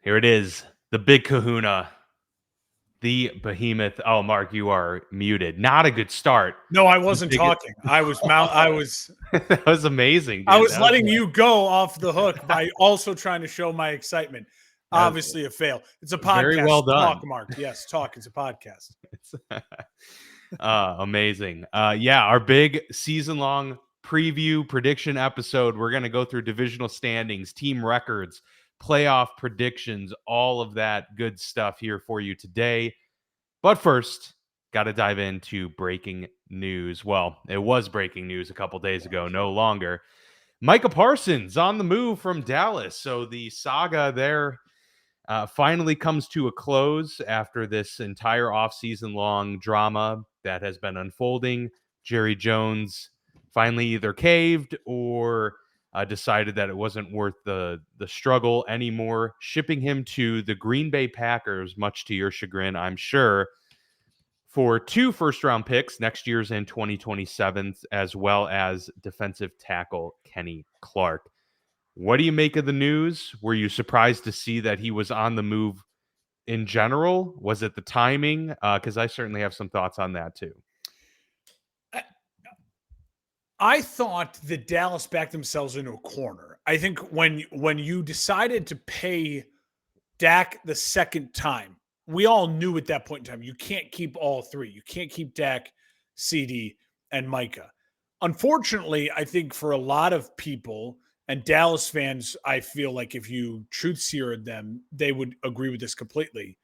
Here it is, the big kahuna, the behemoth. Oh, Mark, you are muted. Not a good start. No, I The wasn't biggest talking. I was That was amazing, dude. That was letting you go off the hook by also trying to show my excitement. that was Obviously a fail. It's a very podcast. well done. Talk, Mark. Yes, talk. It's a podcast. Amazing. Yeah, our big season-long preview prediction episode. We're going to go through divisional standings, team records, playoff predictions, all of that good stuff here for you today. But first, got to dive into breaking news. Well, it was breaking news a couple days ago, no longer. Micah Parsons on the move from Dallas. So the saga there finally comes to a close after this entire offseason long drama that has been unfolding. Jerry Jones finally either caved or decided that it wasn't worth the struggle anymore, shipping him to the Green Bay Packers, much to your chagrin, I'm sure, for 2 first-round picks, next year's in 2027, as well as defensive tackle Kenny Clark. What do you make of the news? Were you surprised to see that he was on the move in general? Was it the timing? Because I certainly have some thoughts on that too. I thought that Dallas backed themselves into a corner. I think when you decided to pay Dak the second time, we all knew at that point in time you can't keep all three. You can't keep Dak, CD, and Micah. Unfortunately, I think for a lot of people and Dallas fans, I feel like if you truth seared them, they would agree with this completely.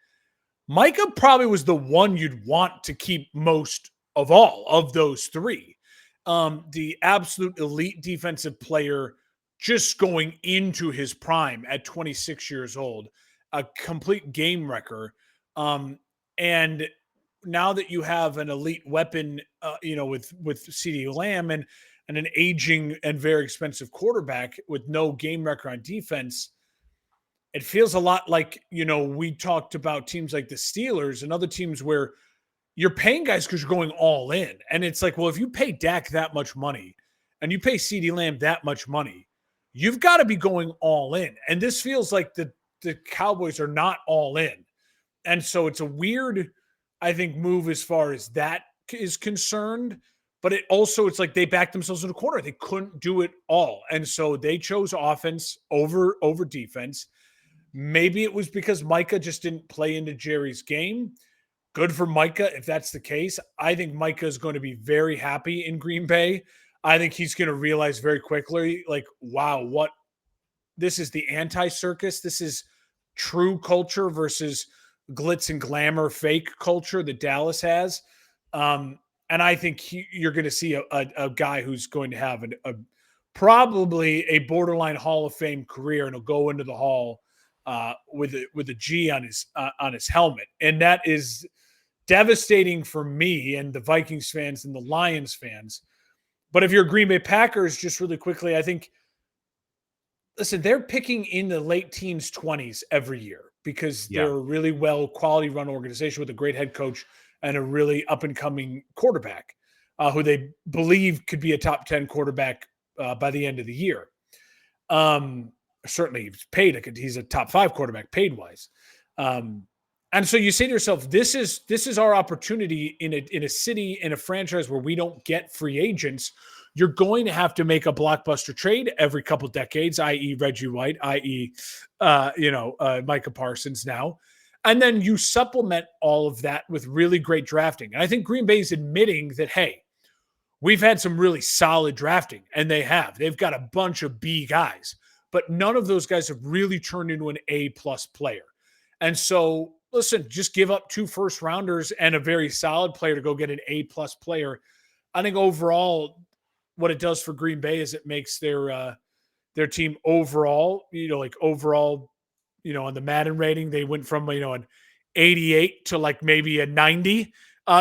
Micah probably was the one you'd want to keep most of all of those three. The absolute elite defensive player just going into his prime at 26 years old, a complete game wrecker. And now that you have an elite weapon, with CeeDee Lamb and an aging and very expensive quarterback with no game wrecker on defense, it feels a lot like, we talked about teams like the Steelers and other teams where you're paying guys because you're going all in. And it's like, well, if you pay Dak that much money and you pay CeeDee Lamb that much money, you've got to be going all in. And this feels like the Cowboys are not all in. And so it's a weird, I think, move as far as that is concerned. But it's like they backed themselves in a corner. They couldn't do it all. And so they chose offense over defense. Maybe it was because Micah just didn't play into Jerry's game. Good for Micah if that's the case. I think Micah is going to be very happy in Green Bay. I think he's going to realize very quickly, like, wow, this is the anti-circus. This is true culture versus glitz and glamour fake culture that Dallas has. And I think you're going to see a guy who's going to have probably a borderline Hall of Fame career, and he'll go into the Hall with a G on his helmet, and that is devastating for me and the Vikings fans and the Lions fans. But if you're Green Bay Packers, just really quickly, I think, listen, they're picking in the late teens, 20s every year because they're a really well quality run organization with a great head coach and a really up and coming quarterback who they believe could be a top 10 quarterback by the end of the year. Certainly he's paid. He's a top 5 quarterback paid wise. And so you say to yourself, this is our opportunity in a city, in a franchise where we don't get free agents. You're going to have to make a blockbuster trade every couple decades, i.e. Reggie White, i.e. Micah Parsons now. And then you supplement all of that with really great drafting. And I think Green Bay is admitting that, hey, we've had some really solid drafting, and they have. They've got a bunch of B guys, but none of those guys have really turned into an A-plus player. And so, listen, just give up 2 first rounders and a very solid player to go get an A-plus player. I think overall, what it does for Green Bay is it makes their team overall, on the Madden rating, they went from, an 88 to like maybe a 90.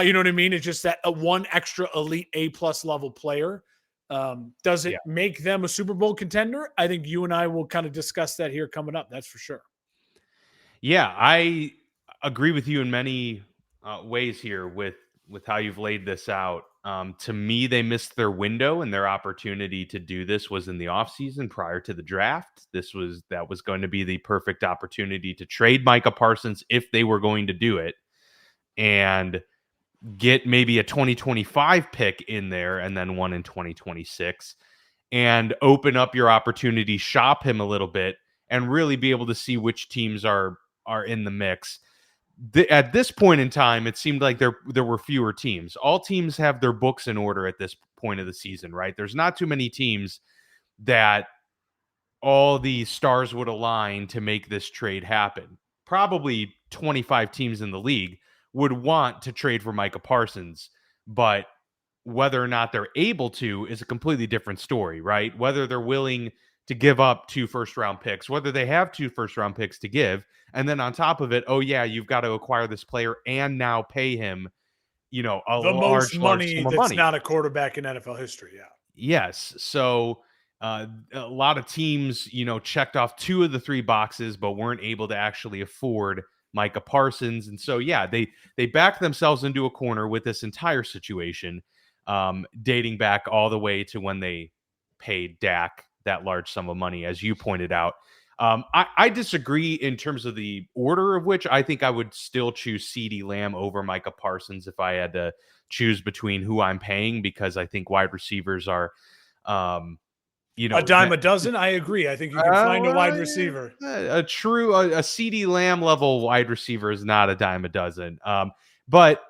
You know what I mean? It's just that one extra elite A-plus level player. Does it make them a Super Bowl contender? I think you and I will kind of discuss that here coming up. That's for sure. Yeah, I agree with you in many ways here with how you've laid this out. To me, they missed their window, and their opportunity to do this was in the offseason prior to the draft. That was going to be the perfect opportunity to trade Micah Parsons if they were going to do it, and get maybe a 2025 pick in there and then one in 2026, and open up your opportunity, shop him a little bit, and really be able to see which teams are in the mix. At this point in time, it seemed like there were fewer teams. All teams have their books in order at this point of the season, right? There's not too many teams that all the stars would align to make this trade happen. Probably 25 teams in the league would want to trade for Micah Parsons, but whether or not they're able to is a completely different story, right? Whether they're willing to give up 2 first-round picks, whether they have 2 first-round picks to give, and then on top of it, oh yeah, you've got to acquire this player and now pay him, a the large most money sum of that's money. not a quarterback in NFL history. Yeah. Yes. So a lot of teams, checked off 2 of the 3 boxes, but weren't able to actually afford Micah Parsons. And so, yeah, they backed themselves into a corner with this entire situation, dating back all the way to when they paid Dak that large sum of money, as you pointed out. I disagree in terms of the order of which. I think I would still choose CeeDee Lamb over Micah Parsons if I had to choose between who I'm paying, because I think wide receivers are, a dime a dozen. I agree. I think you can find a wide receiver. A CeeDee Lamb level wide receiver is not a dime a dozen. But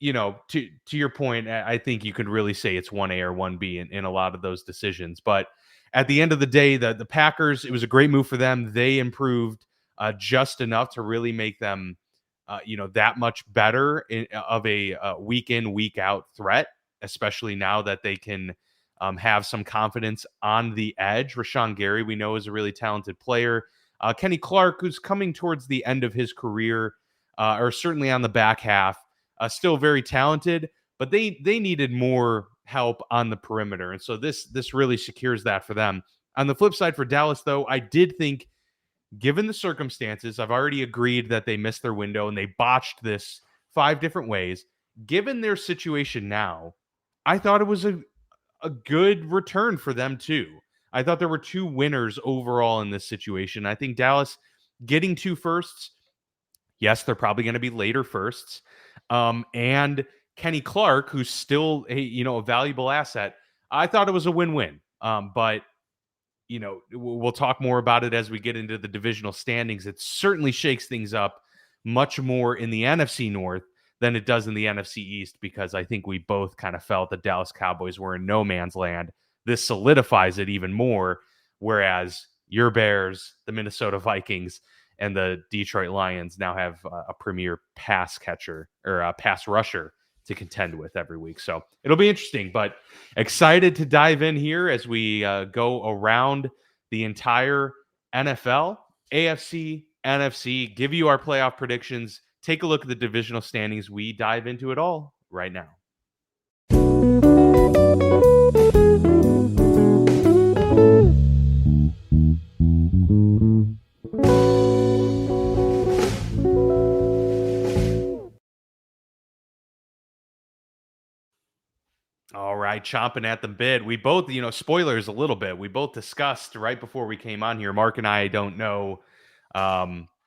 to your point, I think you could really say it's 1A or 1B in a lot of those decisions. But at the end of the day, the Packers, it was a great move for them. They improved just enough to really make them, that much better of a week in, week out threat, especially now that they can have some confidence on the edge. Rashawn Gary, we know, is a really talented player. Kenny Clark, who's coming towards the end of his career, or certainly on the back half, still very talented, but they needed more help on the perimeter. And so this really secures that for them. On the flip side for Dallas, though, I did think, given the circumstances, I've already agreed that they missed their window and they botched this 5 different ways. Given their situation now, I thought it was a good return for them too. I thought there were 2 winners overall in this situation. I think Dallas getting 2 firsts, yes, they're probably going to be later firsts. And Kenny Clark, who's still a valuable asset, I thought it was a win-win. But we'll talk more about it as we get into the divisional standings. It certainly shakes things up much more in the NFC North than it does in the NFC East, because I think we both kind of felt the Dallas Cowboys were in no man's land. This solidifies it even more, whereas your Bears, the Minnesota Vikings, and the Detroit Lions now have a premier pass catcher or a pass rusher to contend with every week. So it'll be interesting, but excited to dive in here as we go around the entire NFL, AFC, NFC, give you our playoff predictions, take a look at the divisional standings. We dive into it all right now. All right, chomping at the bit. We both, spoilers a little bit. We both discussed right before we came on here. Mark and I don't know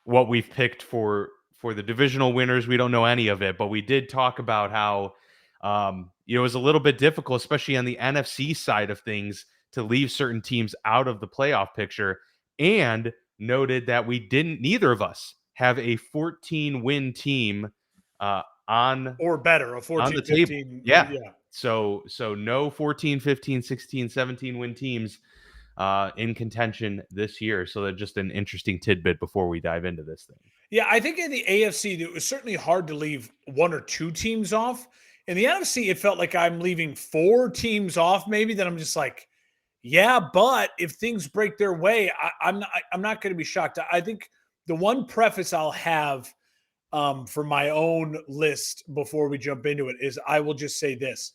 what we've picked for the divisional winners. We don't know any of it, but we did talk about how it was a little bit difficult, especially on the NFC side of things, to leave certain teams out of the playoff picture, and noted that neither of us have a 14-win team on or better, a 14, on the 15, table. Yeah. So no 14, 15, 16, 17 win teams in contention this year. So that's just an interesting tidbit before we dive into this thing. Yeah, I think in the AFC, it was certainly hard to leave 1 or 2 teams off. In the NFC, it felt like I'm leaving 4 teams off, maybe, that I'm just like, yeah, but if things break their way, I'm not going to be shocked. I think the one preface I'll have for my own list before we jump into it is I will just say this.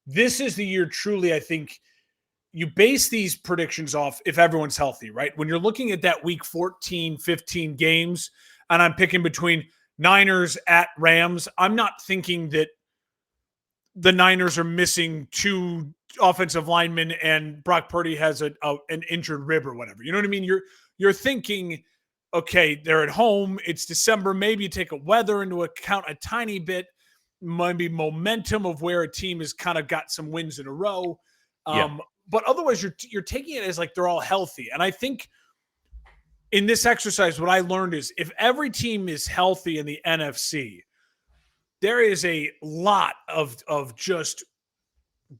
This is the year truly, I think, you base these predictions off if everyone's healthy, right? When you're looking at that week 14, 15 games, and I'm picking between Niners at Rams, I'm not thinking that the Niners are missing 2 offensive linemen and Brock Purdy has an injured rib or whatever. You know what I mean? You're thinking, okay, they're at home. It's December. Maybe you take a weather into account a tiny bit, maybe momentum of where a team has kind of got some wins in a row. But otherwise, you're taking it as like they're all healthy. And I think in this exercise, what I learned is if every team is healthy in the NFC, there is a lot of just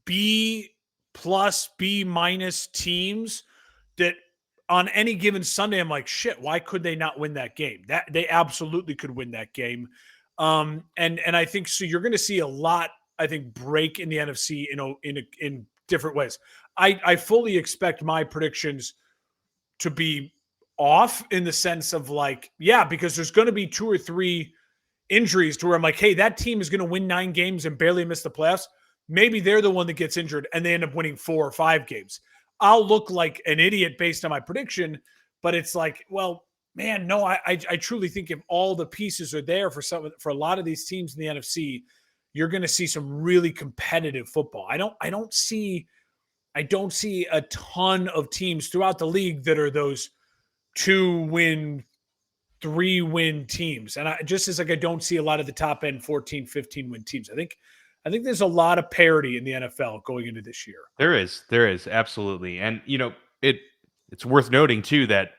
B plus, B minus teams that on any given Sunday, I'm like, shit, why could they not win that game? That they absolutely could win that game. And I think so. You're going to see a lot, I think, break in the NFC in different ways. I fully expect my predictions to be off in the sense of like, yeah, because there's going to be 2 or 3 injuries to where I'm like, hey, that team is going to win 9 games and barely miss the playoffs. Maybe they're the one that gets injured and they end up winning 4 or 5 games. I'll look like an idiot based on my prediction, but it's like, well, man, no, I truly think if all the pieces are there for a lot of these teams in the NFC, you're going to see some really competitive football. I don't see a ton of teams throughout the league that are those 2-win, 3-win teams. And I don't see a lot of the top end 14, 15-win teams. I think there's a lot of parity in the NFL going into this year. There is absolutely. And it's worth noting too that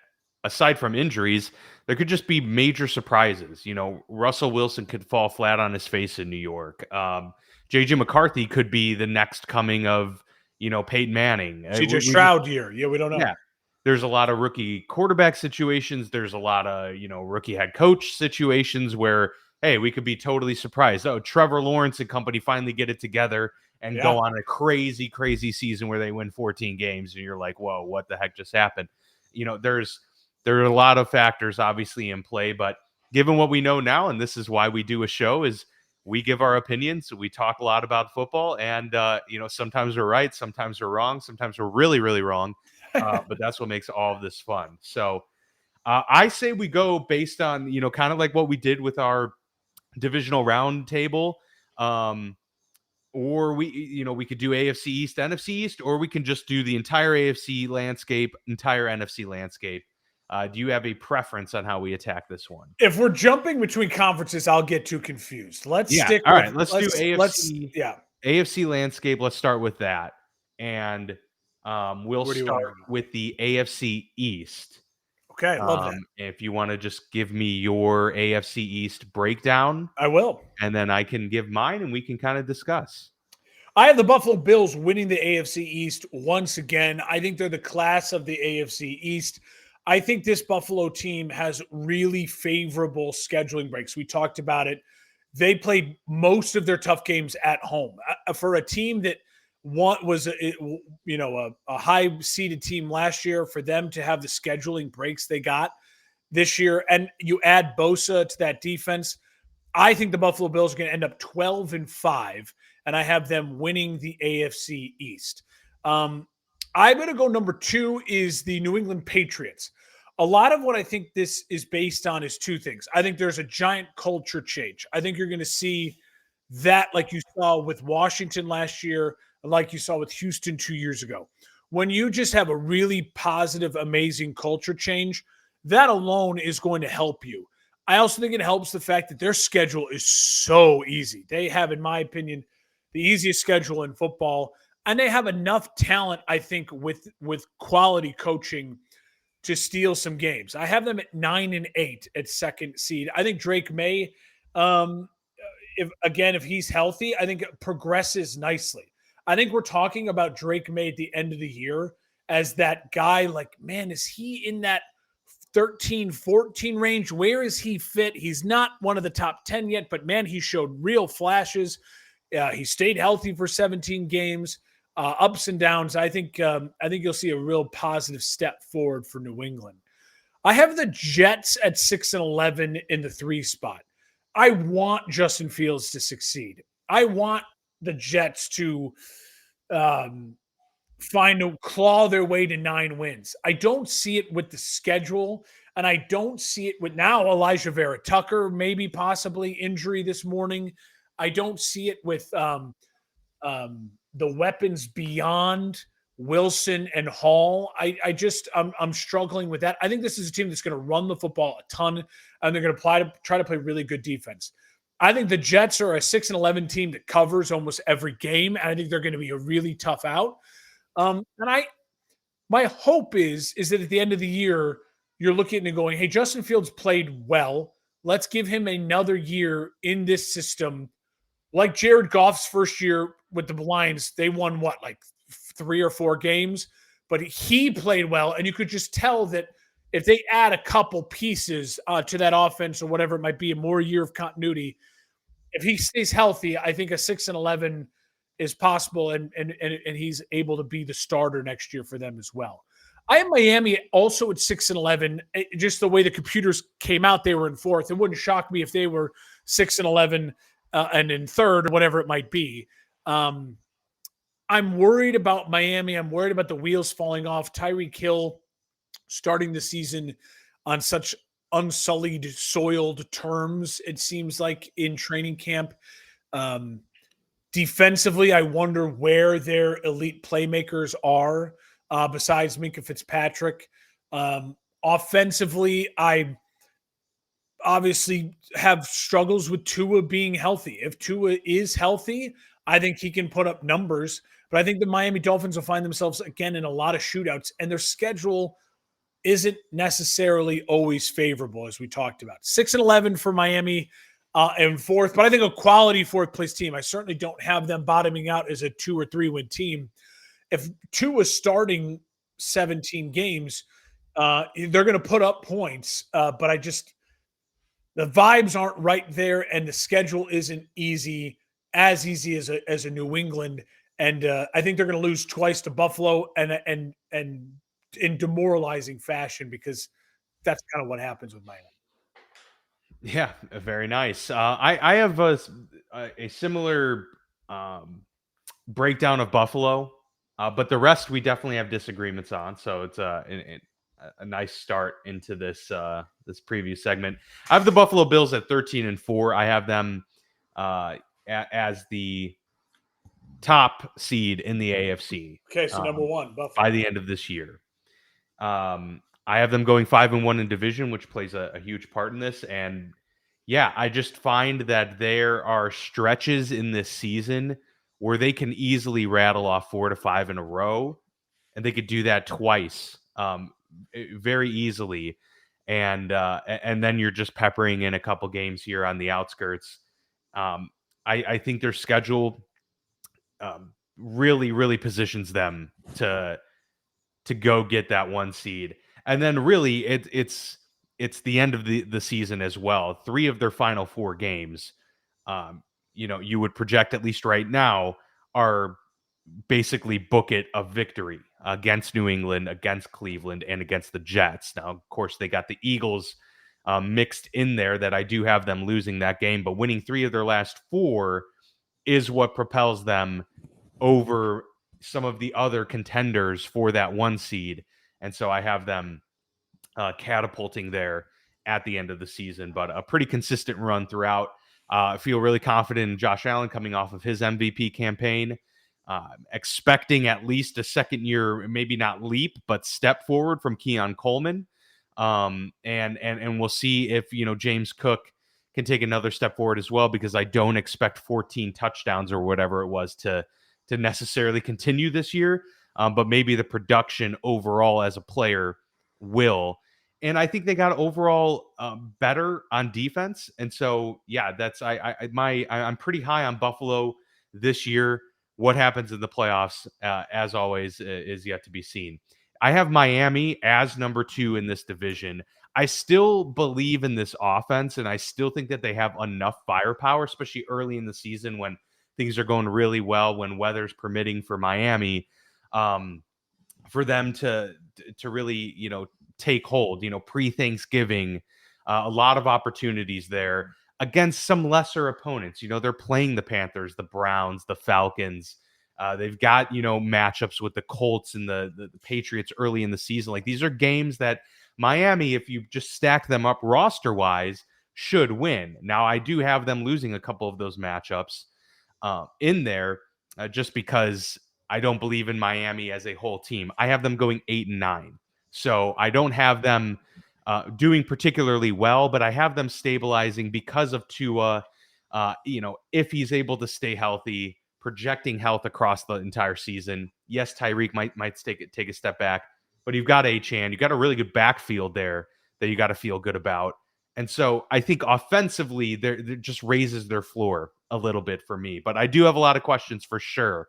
aside from injuries, there could just be major surprises. Russell Wilson could fall flat on his face in New York. JJ McCarthy could be the next coming of, Peyton Manning. CJ Stroud year. Yeah, we don't know. Yeah. There's a lot of rookie quarterback situations. There's a lot of, rookie head coach situations where, hey, we could be totally surprised. Oh, Trevor Lawrence and company finally get it together and go on a crazy, crazy season where they win 14 games. And you're like, whoa, what the heck just happened? There are a lot of factors obviously in play, but given what we know now, and this is why we do a show, is we give our opinions. We talk a lot about football, and sometimes we're right, sometimes we're wrong, sometimes we're really, really wrong. But that's what makes all of this fun. So I say we go based on, kind of like what we did with our divisional round table. Or we could do AFC East, NFC East, or we can just do the entire AFC landscape, entire NFC landscape. Do you have a preference on how we attack this one? If we're jumping between conferences, I'll get too confused. Let's do AFC. AFC landscape. Let's start with that. And we'll start with the AFC East. Okay, love that. If you want to just give me your AFC East breakdown, I will. And then I can give mine and we can kind of discuss. I have the Buffalo Bills winning the AFC East once again. I think they're the class of the AFC East. I think this Buffalo team has really favorable scheduling breaks. We talked about it. They played most of their tough games at home. For a team that was a high-seeded team last year, for them to have the scheduling breaks they got this year, and you add Bosa to that defense, I think the Buffalo Bills are going to end up 12-5, and I have them winning the AFC East. I'm going to go number 2 is the New England Patriots. A lot of what I think this is based on is 2 things. I think there's a giant culture change. I think you're going to see that like you saw with Washington last year, like you saw with Houston 2 years ago. When you just have a really positive, amazing culture change, that alone is going to help you. I also think it helps the fact that their schedule is so easy. They have, in my opinion, the easiest schedule in football. And they have enough talent, I think, with quality coaching to steal some games. I have them at 9-8 at second seed. I think Drake May, if he's healthy, I think it progresses nicely. I think we're talking about Drake May at the end of the year as that guy, like, man, is he in that 13, 14 range? Where is he fit? He's not one of the top 10 yet, but man, he showed real flashes. He stayed healthy for 17 games. Ups and downs. I think you'll see a real positive step forward for New England. I have the Jets at 6-11 in the 3 spot. I want Justin Fields to succeed. I want the Jets to claw their way to 9 wins. I don't see it with the schedule, and I don't see it with now Elijah Vera Tucker, maybe possibly injury this morning. I don't see it with The weapons beyond Wilson and Hall, I'm struggling with that. I think this is a team that's going to run the football a ton, and they're going to try to play really good defense. I think the Jets are a 6-11 team that covers almost every game, and I think they're going to be a really tough out. My hope is that at the end of the year, you're looking at and going, hey, Justin Fields played well. Let's give him another year in this system. Like Jared Goff's first year with the Lions, they won what, like 3 or 4 games, but he played well. And you could just tell that if they add a couple pieces to that offense or whatever it might be, a more year of continuity, if he stays healthy, I think a 6-11 is possible, and he's able to be the starter next year for them as well. I have Miami also at 6-11. Just the way the computers came out, they were in 4th. It wouldn't shock me if they were 6-11 and in 3rd, or whatever it might be. I'm worried about Miami. I'm worried about the wheels falling off. Tyreek Hill starting the season on such unsullied, soiled terms, it seems like, in training camp. Defensively, I wonder where their elite playmakers are besides Minkah Fitzpatrick. Offensively, I obviously have struggles with Tua being healthy. If Tua is healthy, I think he can put up numbers, but I think the Miami Dolphins will find themselves again in a lot of shootouts, and their schedule isn't necessarily always favorable, as we talked about. 6-11 for Miami and 4th, but I think a quality 4th place team. I certainly don't have them bottoming out as a 2 or 3 win team. If Tua is starting 17 games, they're going to put up points, but the vibes aren't right there, and the schedule isn't as easy as a New England. And I think they're going to lose twice to Buffalo, and in demoralizing fashion, because that's kind of what happens with Miami. Yeah, very nice. I have a similar breakdown of Buffalo, but the rest we definitely have disagreements on. So it's a nice start into this this preview segment. I have the Buffalo Bills at 13-4. I have them as the top seed in the AFC. Okay, so number 1, Buffalo, by the end of this year. I have them going 5-1 in division, which plays a huge part in this. And yeah, I just find that there are stretches in this season where they can easily rattle off 4 to 5 in a row, and they could do that twice very easily. And then you're just peppering in a couple games here on the outskirts. I think their schedule really positions them to go get that 1 seed. And then really it's the end of the season as well. 3 of their final 4 games, you would project, at least right now, are basically book it a victory against New England, against Cleveland, and against the Jets. Now, of course, they got the Eagles mixed in there, that I do have them losing that game, but winning 3 of their last 4 is what propels them over some of the other contenders for that 1 seed. And so I have them catapulting there at the end of the season, but a pretty consistent run throughout. I feel really confident in Josh Allen coming off of his MVP campaign, expecting at least a second year, maybe not leap, but step forward from Keon Coleman. And we'll see if, James Cook can take another step forward as well, because I don't expect 14 touchdowns or whatever it was to necessarily continue this year. But maybe the production overall as a player will. And I think they got overall better on defense. And so, yeah, I'm pretty high on Buffalo this year. What happens in the playoffs, as always, is yet to be seen. I have Miami as number 2 in this division. I still believe in this offense, and I still think that they have enough firepower, especially early in the season when things are going really well, when weather's permitting for Miami, for them to really, take hold, pre-Thanksgiving, a lot of opportunities there against some lesser opponents. They're playing the Panthers, the Browns, the Falcons. They've got, matchups with the Colts and the Patriots early in the season. Like, these are games that Miami, if you just stack them up roster-wise, should win. Now, I do have them losing a couple of those matchups in there. just because I don't believe in Miami as a whole team. I have them going 8-9. So I don't have them doing particularly well, but I have them stabilizing because of Tua. If he's able to stay healthy, projecting health across the entire season. Yes, Tyreek might take a step back, but you've got Achane, you've got a really good backfield there that you got to feel good about. And so I think offensively, there just raises their floor a little bit for me. But I do have a lot of questions for sure,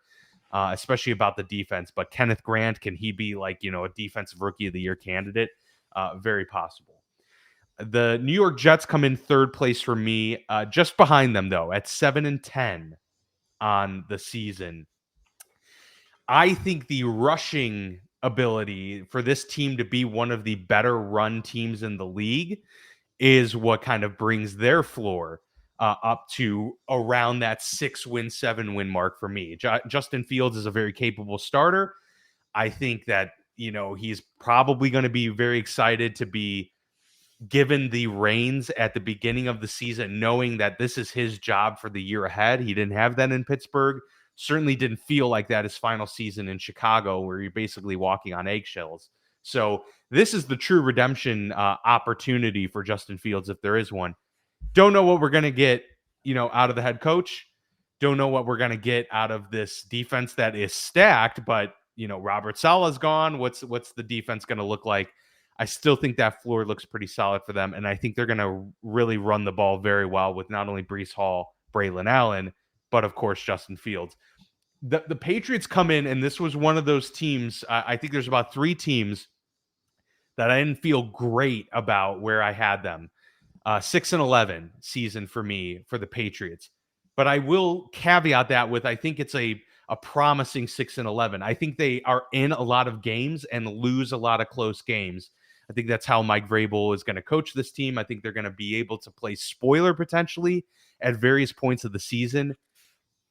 especially about the defense. But Kenneth Grant, can he be like, a defensive rookie of the year candidate? Very possible. The New York Jets come in third place for me, just behind them, though, at 7-10 on the season. I think the rushing ability for this team to be one of the better run teams in the league is what kind of brings their floor up to around that 6-win, 7-win mark for me. Justin Fields is a very capable starter. I think that, he's probably going to be very excited to be given the reins at the beginning of the season, knowing that this is his job for the year ahead. He didn't have that in Pittsburgh. Certainly didn't feel like that his final season in Chicago, where you're basically walking on eggshells. So this is the true redemption opportunity for Justin Fields, if there is one. Don't know what we're going to get, out of the head coach. Don't know what we're going to get out of this defense that is stacked, but, Robert Saleh's gone. What's the defense going to look like? I still think that floor looks pretty solid for them, and I think they're going to really run the ball very well with not only Breece Hall, Braylon Allen, but, of course, Justin Fields. The Patriots come in, and this was one of those teams. I think there's about 3 teams that I didn't feel great about where I had them. 6-11 season for me for the Patriots. But I will caveat that with I think it's a promising 6-11. I think they are in a lot of games and lose a lot of close games. I think that's how Mike Vrabel is going to coach this team. I think they're going to be able to play spoiler potentially at various points of the season.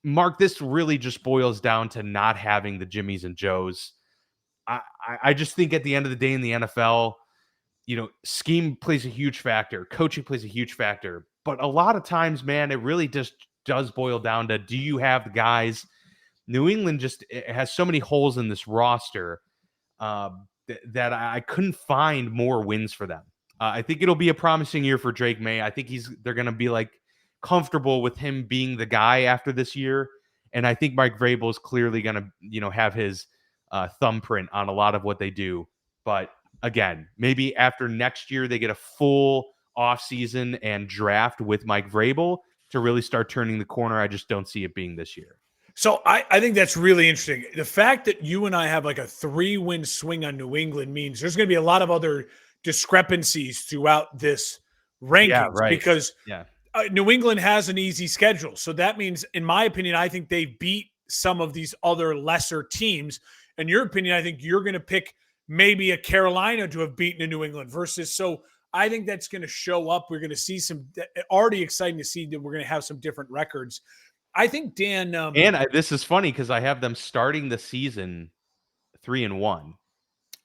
Mark, this really just boils down to not having the Jimmies and Joes. I just think at the end of the day in the NFL, scheme plays a huge factor. Coaching plays a huge factor. But a lot of times, man, it really just does boil down to, do you have the guys? New England just has so many holes in this roster that I couldn't find more wins for them. I think it'll be a promising year for Drake May. I think they're going to be like comfortable with him being the guy after this year. And I think Mike Vrabel is clearly going to, have his thumbprint on a lot of what they do. But again, maybe after next year, they get a full offseason and draft with Mike Vrabel to really start turning the corner. I just don't see it being this year. So I think that's really interesting. The fact that you and I have like a 3-win swing on New England means there's going to be a lot of other discrepancies throughout this rankings. Yeah, right. Because New England has an easy schedule. So that means, in my opinion, I think they beat some of these other lesser teams. In your opinion, I think you're going to pick maybe a Carolina to have beaten a New England versus. So I think that's going to show up. We're going to see some already exciting to see that we're going to have some different records. I think Dan, and this is funny because I have them starting the season 3-1.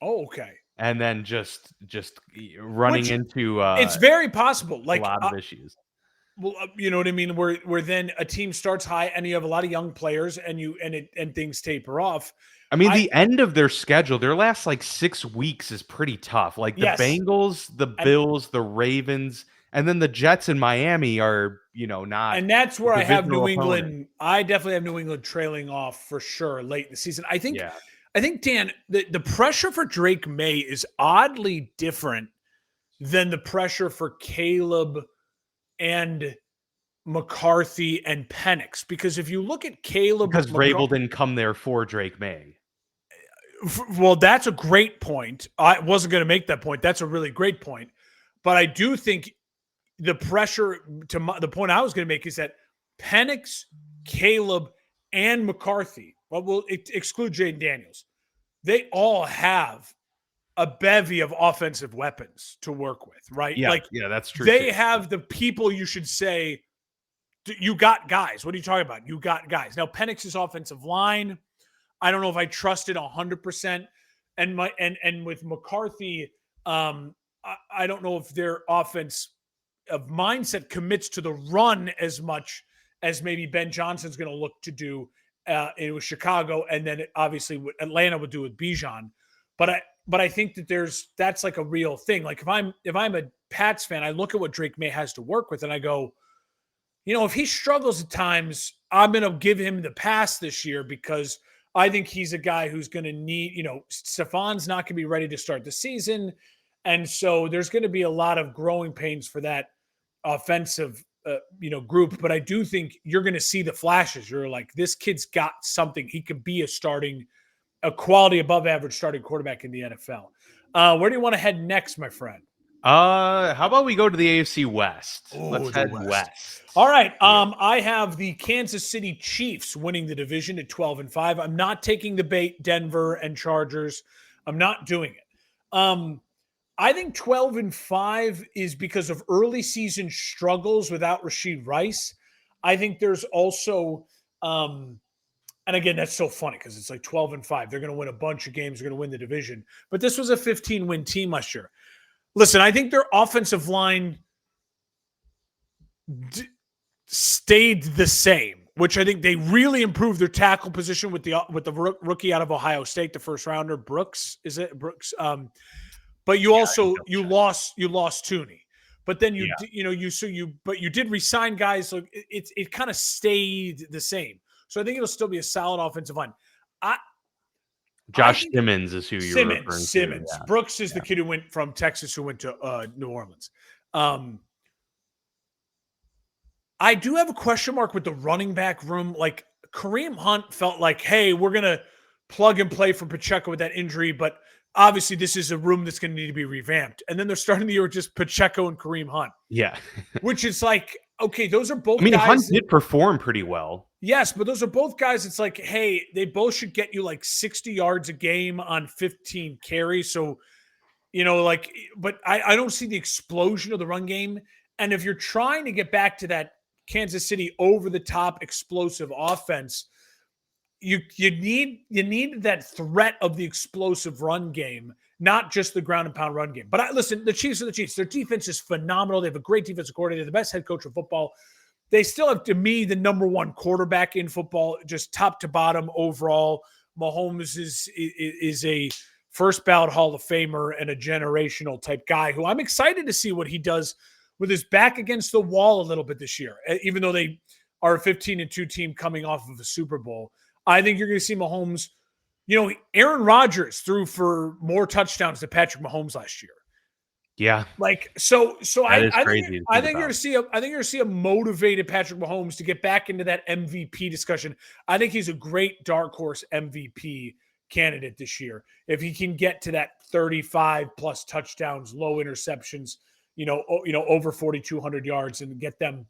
Oh, okay. And then just running into it's very possible, like a lot of issues. Well, you know what I mean. Where then a team starts high and you have a lot of young players and things taper off. I mean, the end of their schedule, their last like 6 weeks is pretty tough. Like the Bengals, the Bills, the Ravens, and then the Jets in Miami are, not. And that's where I have New England. I definitely have New England trailing off for sure late in the season. I think, Dan, the pressure for Drake May is oddly different than the pressure for Caleb and McCarthy and Penix. Because if you look at Caleb, because Vrabel didn't come there for Drake May. Well, that's a great point. I wasn't going to make that point. That's a really great point. But I do think the pressure the point I was going to make is that Penix, Caleb, and McCarthy, well, we'll exclude Jaden Daniels, they all have a bevy of offensive weapons to work with, right? Yeah, that's true. They have the people you should say, you got guys. What are you talking about? You got guys. Now, Penix's offensive line, I don't know if I trust it 100%. And with McCarthy, I don't know if their offense of mindset commits to the run as much as maybe Ben Johnson's going to look to do. it was Chicago, and then obviously what Atlanta would do with Bijan. But I think that that's like a real thing. Like if I'm a Pats fan, I look at what Drake May has to work with, and I go, if he struggles at times, I'm going to give him the pass this year because I think he's a guy who's going to need, Stefan's not going to be ready to start the season. And so there's going to be a lot of growing pains for that offensive, group. But I do think you're going to see the flashes. You're like, this kid's got something. He could be a quality above average starting quarterback in the NFL. Where do you want to head next, my friend? How about we go to the AFC West? Ooh, Let's head west. All right. I have the Kansas City Chiefs winning the division at 12-5. I'm not taking the bait, Denver and Chargers. I'm not doing it. I think 12-5 is because of early season struggles without Rashid Rice. I think there's also, and again, that's so funny because it's like 12-5. They're going to win a bunch of games. They're going to win the division. But this was a 15-win team last year. Listen, I think their offensive line stayed the same, which I think they really improved their tackle position with the rookie out of Ohio State, the first rounder, Brooks. Is it Brooks? But you lost Tooney. But then you did resign guys, so it kind of stayed the same. So I think it'll still be a solid offensive line. Josh Simmons is who you're referring to. Simmons. Yeah. Brooks is the kid who went from Texas, who went to New Orleans. I do have a question mark with the running back room. Like Kareem Hunt felt like, hey, we're going to plug and play for Pacheco with that injury, but obviously this is a room that's going to need to be revamped. And then they're starting the year with just Pacheco and Kareem Hunt. Yeah. Which is like, okay, those are both guys. Hunt did perform pretty well. Yes, but those are both guys. It's like, hey, they both should get you like 60 yards a game on 15 carries. So, but I don't see the explosion of the run game. And if you're trying to get back to that Kansas City over-the-top explosive offense, you need that threat of the explosive run game, not just the ground and pound run game. But listen, the Chiefs are the Chiefs. Their defense is phenomenal. They have a great defensive coordinator, the best head coach of football. They still have, to me, the number one quarterback in football, just top to bottom overall. Mahomes is a first ballot Hall of Famer and a generational type guy who I'm excited to see what he does with his back against the wall a little bit this year, even though they are a 15-2 team coming off of a Super Bowl. I think you're going to see Mahomes. Aaron Rodgers threw for more touchdowns than Patrick Mahomes last year. Yeah. Like, so I think you're going to see a motivated Patrick Mahomes to get back into that MVP discussion. I think he's a great dark horse MVP candidate this year. If he can get to that 35 plus touchdowns, low interceptions, over 4,200 yards and get them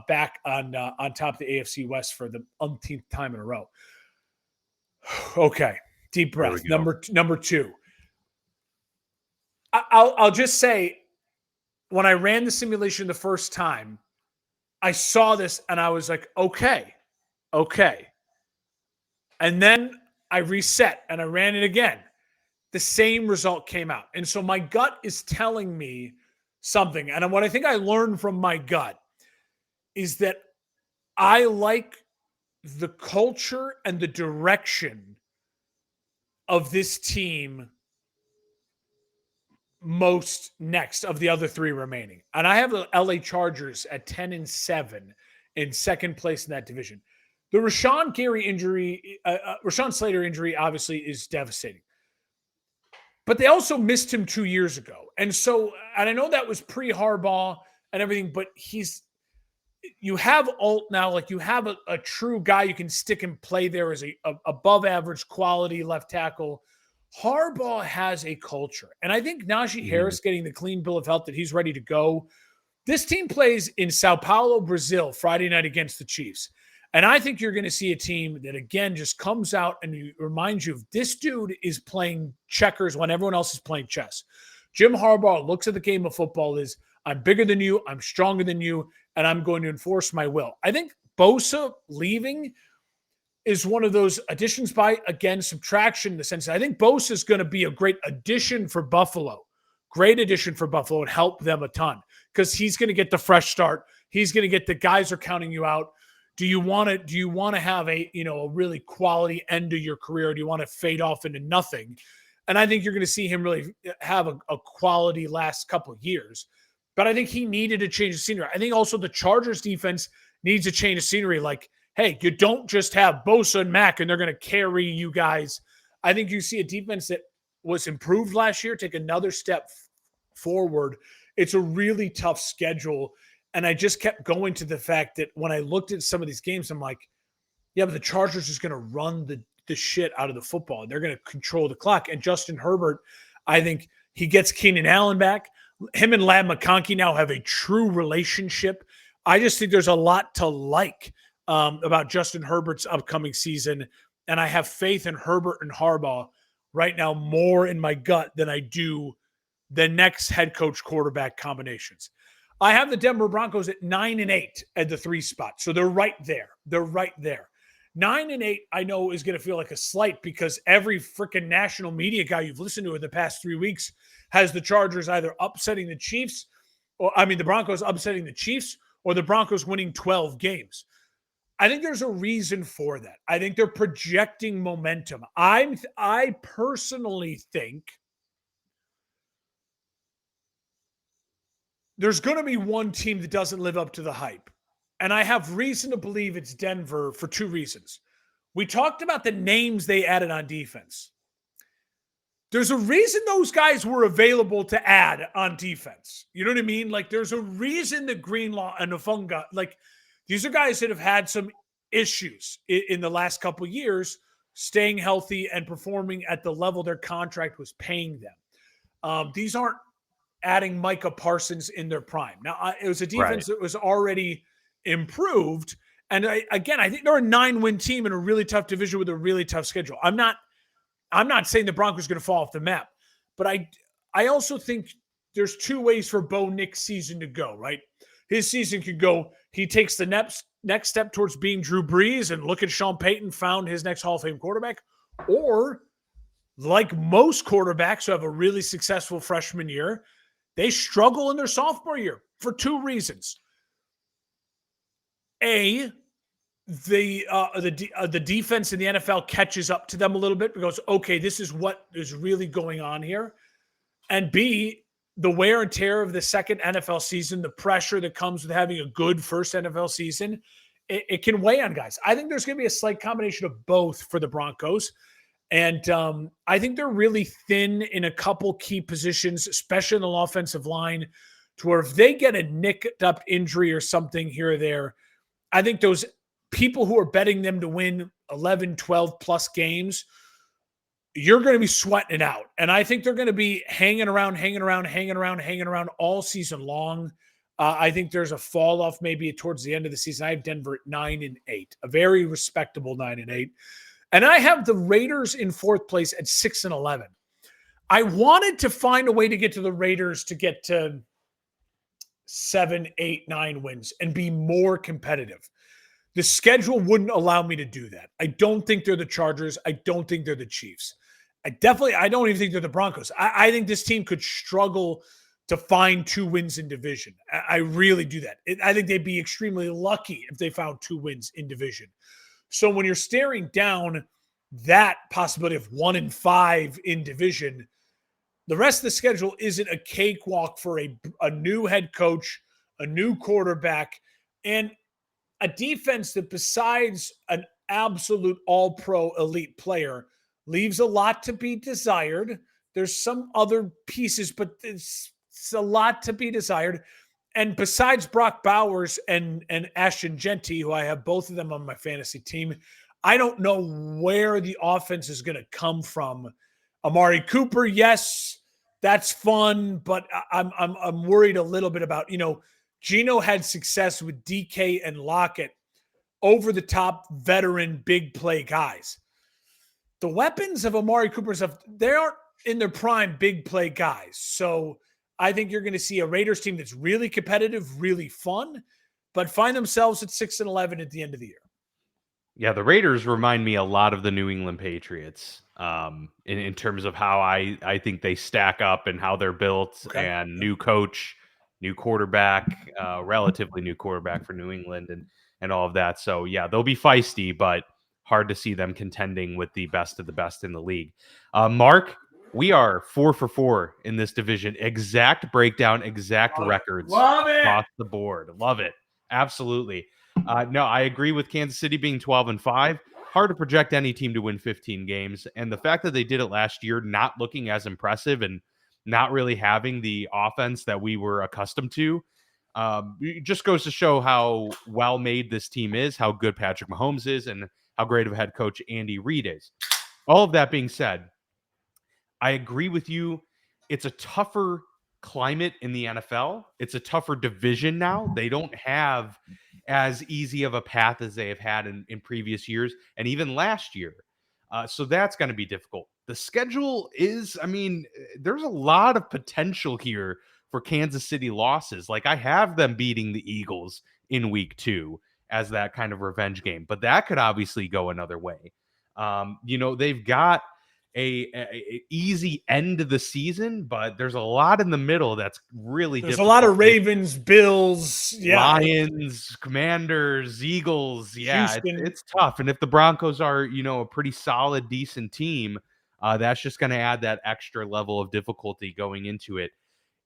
back on top of the AFC West for the umpteenth time in a row. Okay. Deep breath. Number two. I'll just say, when I ran the simulation the first time, I saw this and I was like, okay. And then I reset and I ran it again. The same result came out. And so my gut is telling me something. And what I think I learned from my gut is that I like the culture and the direction of this team most next of the other three remaining. And I have the LA Chargers at 10-7 in second place in that division. The Rashawn Slater injury obviously is devastating. But they also missed him 2 years ago. And I know that was pre-Harbaugh and everything, but you have Alt now, like you have a true guy you can stick and play there as a above average quality left tackle. Harbaugh has a culture. And I think Najee Harris getting the clean bill of health that he's ready to go. This team plays in Sao Paulo, Brazil, Friday night against the Chiefs. And I think you're going to see a team that, again, just comes out and reminds you of this dude is playing checkers when everyone else is playing chess. Jim Harbaugh looks at the game of football as, I'm bigger than you, I'm stronger than you, and I'm going to enforce my will. I think Bosa leaving is one of those additions by, again, subtraction in the sense that I think Bosa is going to be a great addition for Buffalo. Great addition for Buffalo and help them a ton because he's going to get the fresh start. He's going to get the guys are counting you out. Do you want to have a really quality end to your career? Or do you want to fade off into nothing? And I think you're going to see him really have a quality last couple of years. But I think he needed to change the scenery. I think also the Chargers defense needs to change the scenery. Like, hey, you don't just have Bosa and Mack and they're going to carry you guys. I think you see a defense that was improved last year take another step forward. It's a really tough schedule. And I just kept going to the fact that when I looked at some of these games, I'm like, yeah, but the Chargers is going to run the shit out of the football. They're going to control the clock. And Justin Herbert, I think he gets Keenan Allen back. Him and Ladd McConkey now have a true relationship. I just think there's a lot to like about Justin Herbert's upcoming season. And I have faith in Herbert and Harbaugh right now more in my gut than I do the next head coach quarterback combinations. I have the Denver Broncos at 9-8 at the 3 spot. So they're right there. 9-8, I know, is going to feel like a slight because every freaking national media guy you've listened to in the past 3 weeks has the Chargers either upsetting the Chiefs, the Broncos upsetting the Chiefs, or the Broncos winning 12 games. I think there's a reason for that. I think they're projecting momentum. I personally think there's going to be one team that doesn't live up to the hype. And I have reason to believe it's Denver for 2 reasons. We talked about the names they added on defense. There's a reason those guys were available to add on defense. You know what I mean? Like, there's a reason that Greenlaw and Nafunga, like, these are guys that have had some issues in the last couple of years, staying healthy and performing at the level their contract was paying them. These aren't adding Micah Parsons in their prime. Now, it was a defense that was already improved. And I think they're a 9-win team in a really tough division with a really tough schedule. I'm not saying the Broncos are going to fall off the map, but I also think there's 2 ways for Bo Nix's season to go, right? His season could go, he takes the next step towards being Drew Brees and look at Sean Payton found his next Hall of Fame quarterback. Or like most quarterbacks who have a really successful freshman year, they struggle in their sophomore year for 2 reasons. A, the defense in the NFL catches up to them a little bit because, okay, this is what is really going on here. And B, the wear and tear of the second NFL season, the pressure that comes with having a good first NFL season, it can weigh on guys. I think there's going to be a slight combination of both for the Broncos. And I think they're really thin in a couple key positions, especially in the offensive line, to where if they get a nicked up injury or something here or there, I think those people who are betting them to win 11, 12 plus games, you're going to be sweating it out. And I think they're going to be hanging around all season long. I think there's a fall off maybe towards the end of the season. I have Denver at 9-8, a very respectable 9-8. And I have the Raiders in 4th place at 6-11. I wanted to find a way to get to the Raiders to get to 7, 8, 9 wins and be more competitive. The schedule wouldn't allow me to do that. I don't think they're the Chargers. I don't think they're the Chiefs. I don't even think they're the Broncos. I think this team could struggle to find 2 wins in division. I really do that. I think they'd be extremely lucky if they found 2 wins in division. So when you're staring down that possibility of 1-5 in division, the rest of the schedule isn't a cakewalk for a new head coach, a new quarterback, and a defense that besides an absolute all-pro elite player leaves a lot to be desired. There's some other pieces, but it's a lot to be desired. And besides Brock Bowers and Ashton Genty, who I have both of them on my fantasy team, I don't know where the offense is going to come from. Amari Cooper, yes, that's fun, but I'm worried a little bit about, Geno had success with DK and Lockett, over the top veteran big play guys. The weapons of Amari Cooper stuff, they aren't in their prime big play guys. So I think you're going to see a Raiders team that's really competitive, really fun, but find themselves at 6-11 at the end of the year. Yeah, the Raiders remind me a lot of the New England Patriots in terms of how I think they stack up and how they're built. Okay. And new coach, new quarterback, relatively new quarterback for New England. And and all of that. So yeah, they'll be feisty, but hard to see them contending with the best of the best in the league. Mark, we are 4 for 4 in this division. Exact breakdown, exact records across the board. Love it. Absolutely. No, I agree with Kansas City being 12-5. Hard to project any team to win 15 games. And the fact that they did it last year, not looking as impressive and not really having the offense that we were accustomed to, it just goes to show how well made this team is, how good Patrick Mahomes is, and how great of a head coach Andy Reid is. All of that being said, I agree with you. It's a tougher climate in the NFL. It's a tougher division now. They don't have as easy of a path as they have had in previous years and even last year. So that's going to be difficult. The schedule is, I mean, there's a lot of potential here for Kansas City losses. Like I have them beating the Eagles in week 2 as that kind of revenge game, but that could obviously go another way. They've got a easy end of the season, but there's a lot in the middle that's really there's difficult. A lot of Ravens, Bills, Lions, Commanders, Eagles. Yeah, it's tough. And if the Broncos are, a pretty solid, decent team, that's just going to add that extra level of difficulty going into it.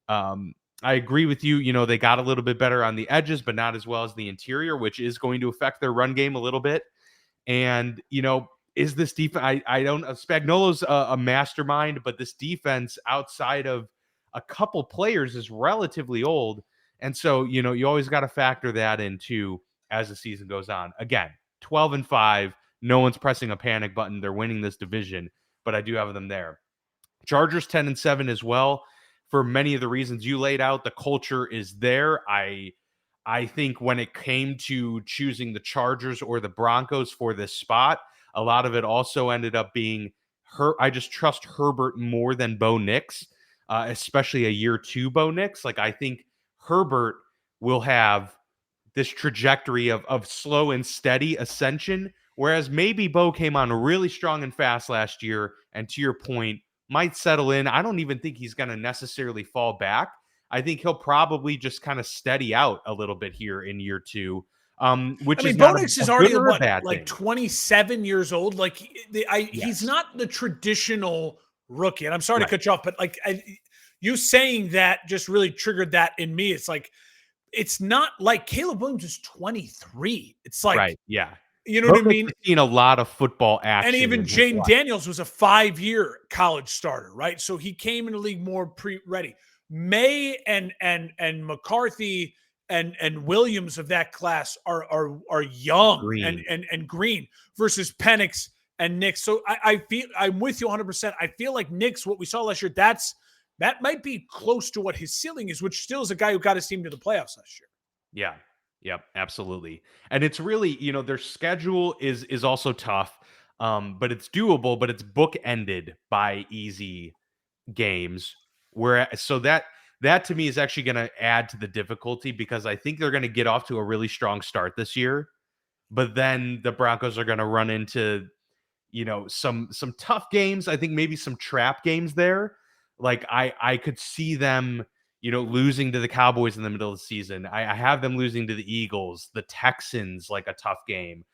I agree with you. They got a little bit better on the edges, but not as well as the interior, which is going to affect their run game a little bit. And, is this defense? I don't. Spagnuolo's a mastermind, but this defense outside of a couple players is relatively old, and so you always got to factor that in too as the season goes on. Again, 12-5. No one's pressing a panic button. They're winning this division, but I do have them there. Chargers 10-7 as well. For many of the reasons you laid out, the culture is there. I think when it came to choosing the Chargers or the Broncos for this spot, a lot of it also ended up being I just trust Herbert more than Bo Nix, especially a year 2 Bo Nix. Like I think Herbert will have this trajectory of slow and steady ascension, whereas maybe Bo came on really strong and fast last year, and to your point, might settle in. I don't even think he's going to necessarily fall back. I think he'll probably just kind of steady out a little bit here in year 2. Which is Bo Nix is already like 27 years old. Like he's not the traditional rookie. And I'm sorry to cut you off, but you saying that just really triggered that in me. It's like, it's not like Caleb Williams is 23. It's like, right. Yeah. You know what I mean? Seen a lot of football action. And even Jaden Daniels was a 5-year college starter, right? So he came in the league more pre-ready. May and McCarthy and Williams of that class are young green. And green versus Penix and Nix. So I feel I'm with you 100%. I feel like Nix, what we saw last year, that might be close to what his ceiling is, which still is a guy who got his team to the playoffs last year. Yeah. Yep, absolutely. And it's really, their schedule is also tough, but it's doable, but it's bookended by easy games. So that to me is actually going to add to the difficulty, because I think they're going to get off to a really strong start this year, but then the Broncos are going to run into, some tough games. I think maybe some trap games there. Like I could see them, losing to the Cowboys in the middle of the season. I have them losing to the Eagles, the Texans, like a tough game.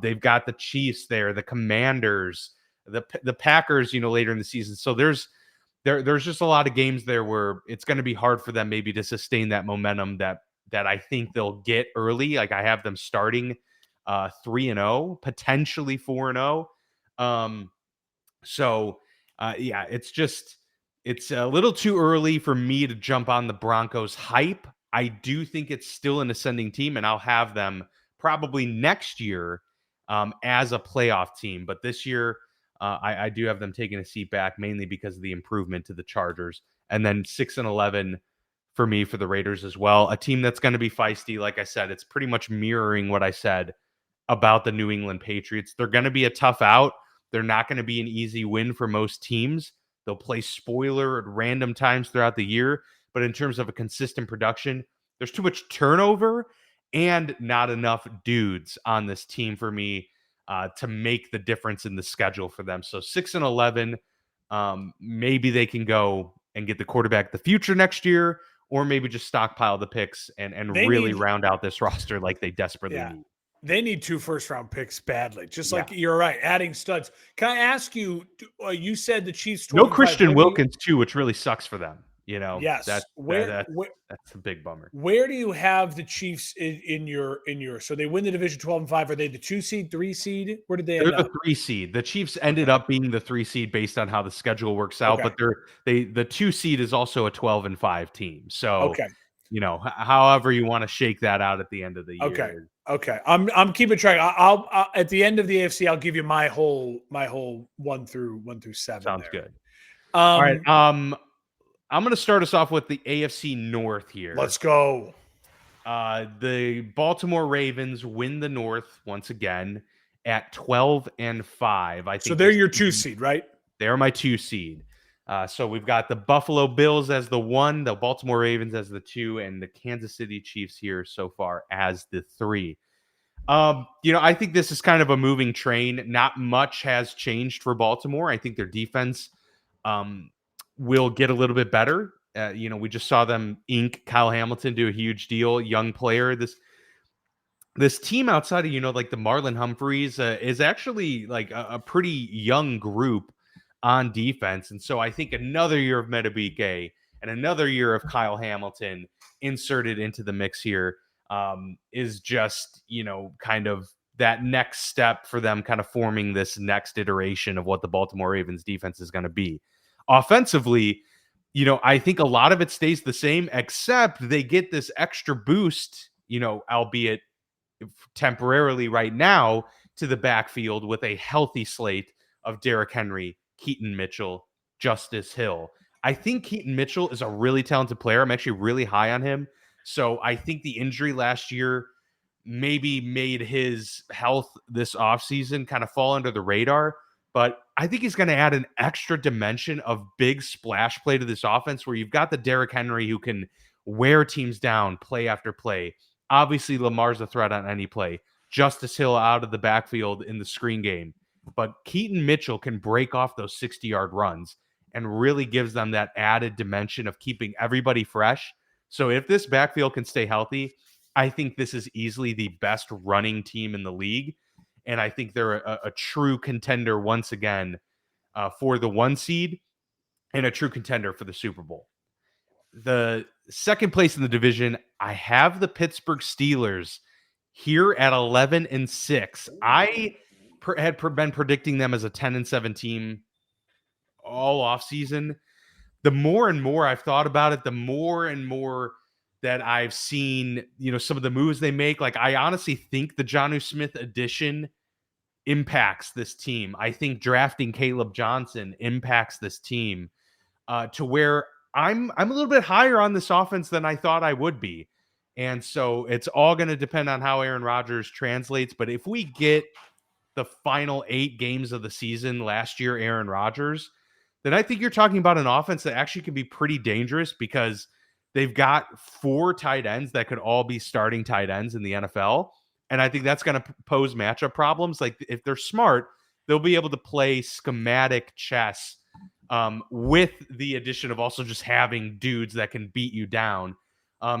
They've got the Chiefs there, the Commanders, the Packers, later in the season. So there's just a lot of games there where it's going to be hard for them maybe to sustain that momentum that I think they'll get early. Like I have them starting 3-0, potentially 4-0. Yeah, it's a little too early for me to jump on the Broncos hype. I do think it's still an ascending team, and I'll have them probably next year as a playoff team. But this year, I do have them taking a seat back, mainly because of the improvement to the Chargers. And then 6-11 for me for the Raiders as well. A team that's going to be feisty. Like I said, it's pretty much mirroring what I said about the New England Patriots. They're going to be a tough out. They're not going to be an easy win for most teams. They'll play spoiler at random times throughout the year. But in terms of a consistent production, there's too much turnover and not enough dudes on this team for me to make the difference in the schedule for them. So 6-11, maybe they can go and get the quarterback of the future next year, or maybe just stockpile the picks and really round out this roster like they desperately need. They need 2 first-round picks badly. Just Yeah. like you're right, adding studs. Can I ask you? You said the Chiefs No 12-5. Christian Wilkins too, which really sucks for them. Yes. That's a big bummer. Where do you have the Chiefs in your? So they win the division 12-5. Are they the 2 seed, 3 seed? Where did they They're end the up? 3 seed. The Chiefs ended Okay. up being the 3 seed based on how the schedule works out, Okay. but the 2 seed is also a 12-5 team. So, Okay. however you want to shake that out at the end of the Okay. year. Okay. I'm keeping track. I'll at the end of the AFC, I'll give you my whole 1 through 7 Sounds there. good. All right. I'm going to start us off with the AFC North here. Let's go. The Baltimore Ravens win the North once again at 12-5. I think so. They're your 2 seed, right? They're my 2 seed. So we've got the Buffalo Bills as the 1, the Baltimore Ravens as the 2, and the Kansas City Chiefs here so far as the 3. I think this is kind of a moving train. Not much has changed for Baltimore. I think their defense will get a little bit better. We just saw them ink Kyle Hamilton, do a huge deal, young player. This team outside of like the Marlon Humphreys is actually like a pretty young group on defense, and so I think another year of Madubuike and another year of Kyle Hamilton inserted into the mix here is just kind of that next step for them, kind of forming this next iteration of what the Baltimore Ravens defense is going to be. Offensively, I think a lot of it stays the same, except they get this extra boost, albeit temporarily right now, to the backfield with a healthy slate of Derrick Henry, Keaton Mitchell, Justice Hill. I think Keaton Mitchell is a really talented player. I'm actually really high on him. So I think the injury last year maybe made his health this offseason kind of fall under the radar. But I think he's going to add an extra dimension of big splash play to this offense where you've got the Derrick Henry who can wear teams down play after play. Obviously, Lamar's a threat on any play. Justice Hill out of the backfield in the screen game. But Keaton Mitchell can break off those 60-yard runs and really gives them that added dimension of keeping everybody fresh. So if this backfield can stay healthy, I think this is easily the best running team in the league. And I think they're a true contender once again for the 1 seed and a true contender for the Super Bowl. The second place in the division, I have the Pittsburgh Steelers here at 11-6. I had been predicting them as a 10-7 team all offseason. The more and more I've thought about it, the more and more that I've seen, some of the moves they make. Like, I honestly think the Jonnu Smith addition impacts this team. I think drafting Caleb Johnson impacts this team to where I'm a little bit higher on this offense than I thought I would be. And so it's all going to depend on how Aaron Rodgers translates. But if we get the final 8 games of the season last year, Aaron Rodgers, then I think you're talking about an offense that actually can be pretty dangerous because they've got 4 tight ends that could all be starting tight ends in the NFL. And I think that's going to pose matchup problems. Like, if they're smart, they'll be able to play schematic chess with the addition of also just having dudes that can beat you down.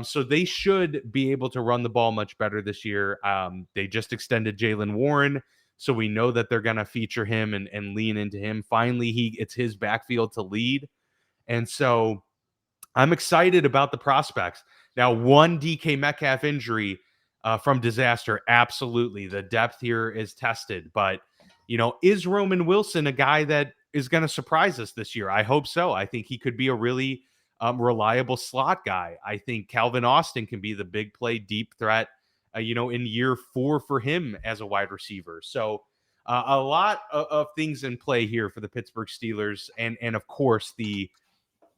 So they should be able to run the ball much better this year. They just extended Jaylen Warren, so we know that they're going to feature him and lean into him. Finally, it's his backfield to lead. And so I'm excited about the prospects. Now, one DK Metcalf injury from disaster, absolutely. The depth here is tested. But, is Roman Wilson a guy that is going to surprise us this year? I hope so. I think he could be a really reliable slot guy. I think Calvin Austin can be the big play, deep threat, in year 4 for him as a wide receiver. So a lot of things in play here for the Pittsburgh Steelers. And of course, the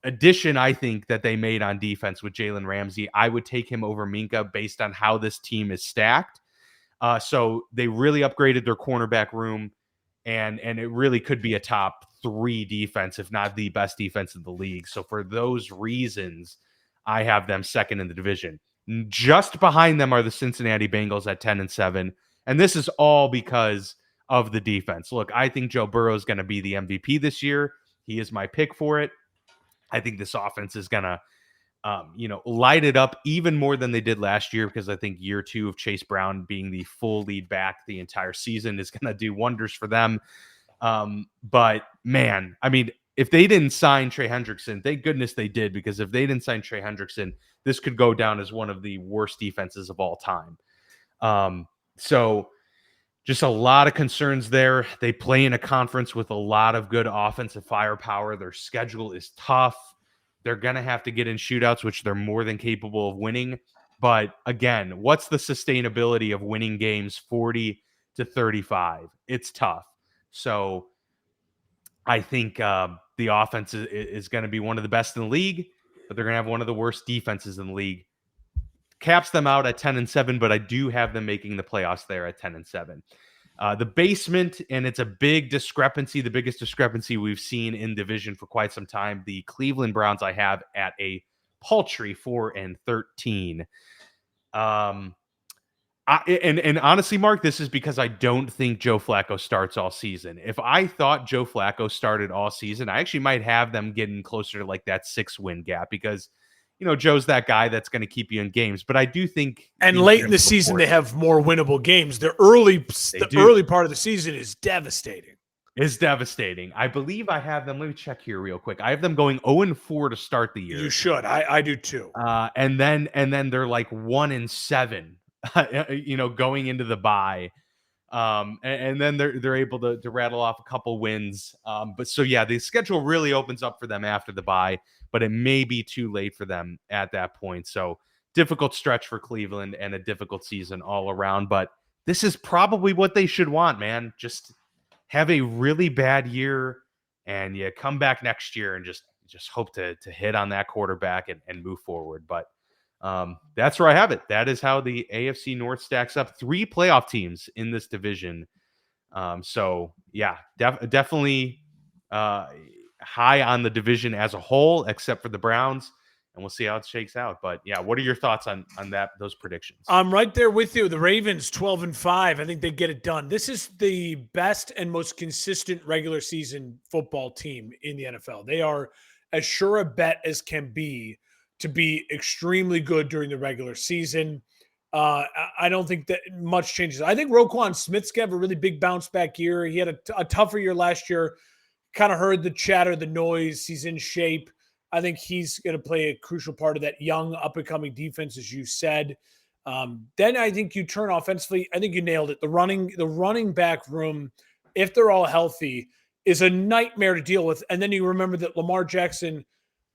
addition I think that they made on defense with Jalen Ramsey, I would take him over Minkah based on how this team is stacked. So they really upgraded their cornerback room, and it really could be a top 3 defense, if not the best defense in the league. So for those reasons, I have them second in the division. Just behind them are the Cincinnati Bengals at 10-7. And this is all because of the defense. Look, I think Joe Burrow is going to be the MVP this year. He is my pick for it. I think this offense is going to light it up even more than they did last year, because I think year 2 of Chase Brown being the full lead back the entire season is going to do wonders for them. But man, I mean, if they didn't sign Trey Hendrickson, thank goodness they did, because if they didn't sign Trey Hendrickson, this could go down as one of the worst defenses of all time. So just a lot of concerns there. They play in a conference with a lot of good offensive firepower. Their schedule is tough. They're going to have to get in shootouts, which they're more than capable of winning. But again, what's the sustainability of winning games 40-35? It's tough. So I think the offense is going to be one of the best in the league, but they're going to have one of the worst defenses in the league. Caps them out at 10-7, but I do have them making the playoffs there at 10-7. The basement, and it's a big discrepancy, the biggest discrepancy we've seen in division for quite some time. The Cleveland Browns I have at a paltry 4-13. And honestly, Mark, this is because I don't think Joe Flacco starts all season. If I thought Joe Flacco started all season, I actually might have them getting closer to like that 6-win gap, because Joe's that guy that's going to keep you in games. But I do think, and late in the season, they have more winnable games. The early part of the season is devastating. I believe I have them. Let me check here real quick. I have them going 0-4 to start the year. You should. I do too. And then they're like 1-7, going into the bye. And then they're able to rattle off a couple wins. But so yeah, the schedule really opens up for them after the bye, but it may be too late for them at that point. So difficult stretch for Cleveland and a difficult season all around. But this is probably what they should want, man. Just have a really bad year, and you come back next year and just hope to hit on that quarterback and move forward. But that's where I have it. That is how the AFC North stacks up. 3 playoff teams in this division. So yeah, definitely high on the division as a whole, except for the Browns, and we'll see how it shakes out. But yeah, what are your thoughts on those predictions? I'm right there with you. The Ravens 12-5. I think they get it done. This is the best and most consistent regular season football team in the NFL. They are as sure a bet as can be to be extremely good during the regular season. I don't think that much changes. I think Roquan Smith's going to have a really big bounce back year. He had a tougher year last year. Kind of heard the chatter, the noise. He's in shape. I think he's going to play a crucial part of that young up-and-coming defense, as you said. Then I think you turn offensively. I think you nailed it. The running back room, if they're all healthy, is a nightmare to deal with. And then you remember that Lamar Jackson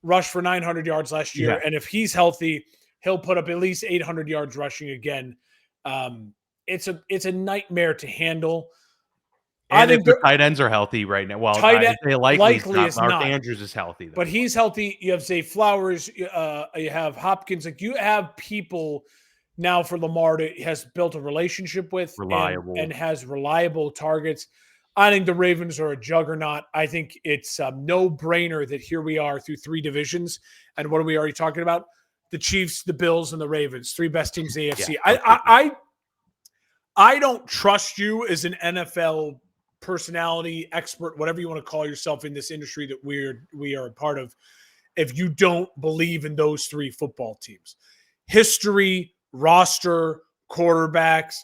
rushed for 900 yards last year. Yeah. And if he's healthy, he'll put up at least 800 yards rushing again. It's a nightmare to handle. And I think the tight ends are healthy right now. Well, they likely is not. Mark Andrews is healthy, though. But he's healthy. You have Zay Flowers. You have Hopkins. Like, you have people now for Lamar has built a relationship with, reliable, and has reliable targets. I think the Ravens are a juggernaut. I think it's a no-brainer that here we are through 3 divisions. And what are we already talking about? The Chiefs, the Bills, and the Ravens, 3 best teams in the AFC. Yeah, I don't trust you as an NFL personality expert, whatever you want to call yourself in this industry that we are a part of, if you don't believe in those 3 football teams. History, roster, quarterbacks,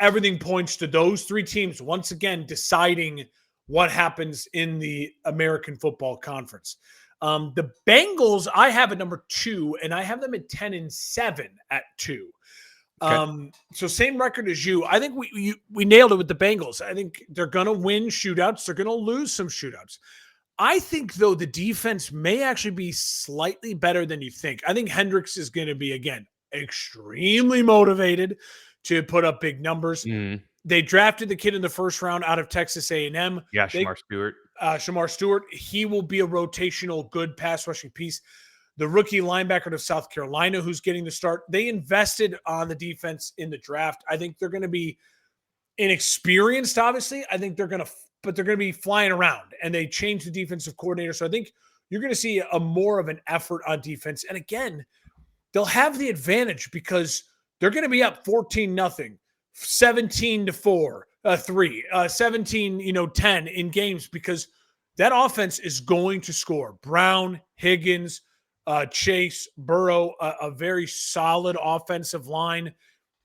everything points to those 3 teams once again deciding what happens in the American Football Conference. The Bengals, I have at number 2, and I have them at 10-7 at 2. Okay. So same record as you. I think we nailed it with the Bengals. I think they're going to win shootouts. They're going to lose some shootouts. I think, though, the defense may actually be slightly better than you think. I think Hendricks is going to be, again, extremely motivated to put up big numbers. Mm. They drafted the kid in the first round out of Texas A&M. Yeah, Shamar Stewart. Shamar Stewart. He will be a rotational good pass rushing piece. The rookie linebacker of South Carolina, who's getting the start. They invested on the defense in the draft. I think they're going to be inexperienced, obviously. I think they're going to be flying around, and they changed the defensive coordinator. So I think you're going to see a more of an effort on defense. And again, they'll have the advantage because they're going to be up 14-0, 17-4, 3, 17-10 in games, because that offense is going to score. Brown, Higgins, Chase, Burrow, a very solid offensive line.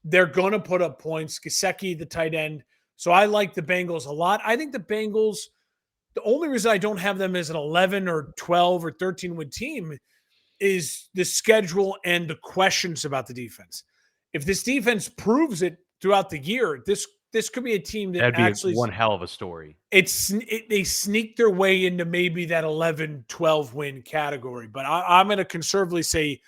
They're going to put up points. Gesicki, the tight end. So I like the Bengals a lot. I think the Bengals, the only reason I don't have them as an 11 or 12 or 13 win team is the schedule and the questions about the defense. If this defense proves it throughout the year, this could be a team that That'd be actually one hell of a story. they sneak their way into maybe that 11-12 win category. But I'm going to conservatively say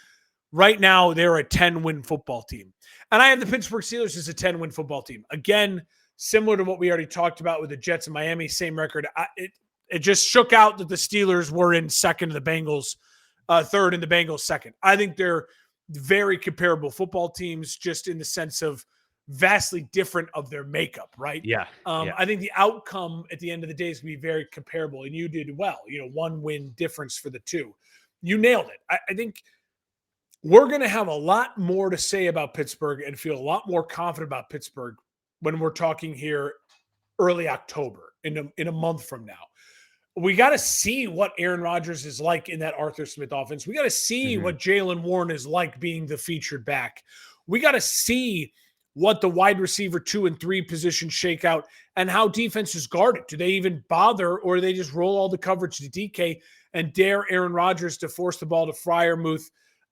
right now they're a 10-win football team. And I have the Pittsburgh Steelers as a 10-win football team. Again, similar to what we already talked about with the Jets and Miami, same record. It just shook out that the Steelers were in second to the Bengals, third and the Bengals second. I think they're very comparable football teams just in the sense of vastly different of their makeup, right? Yeah. I think the outcome at the end of the day is going to be very comparable, and you did well. 1 win difference for the two. You nailed it. I think we're going to have a lot more to say about Pittsburgh and feel a lot more confident about Pittsburgh when we're talking here early October, in a month from now. We got to see what Aaron Rodgers is like in that Arthur Smith offense. We got to see what Jaylen Warren is like being the featured back. We got to see what the wide receiver 2 and 3 positions shake out and how defenses guard it. Do they even bother, or do they just roll all the coverage to DK and dare Aaron Rodgers to force the ball to Freiermuth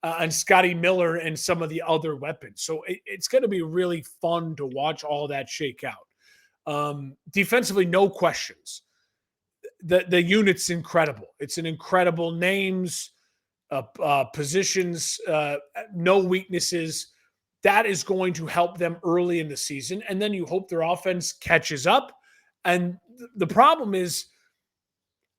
and Scotty Miller and some of the other weapons? So it's going to be really fun to watch all that shake out. Defensively, no questions. The unit's incredible. It's an incredible names, positions, no weaknesses. That is going to help them early in the season. And then you hope their offense catches up. And the problem is,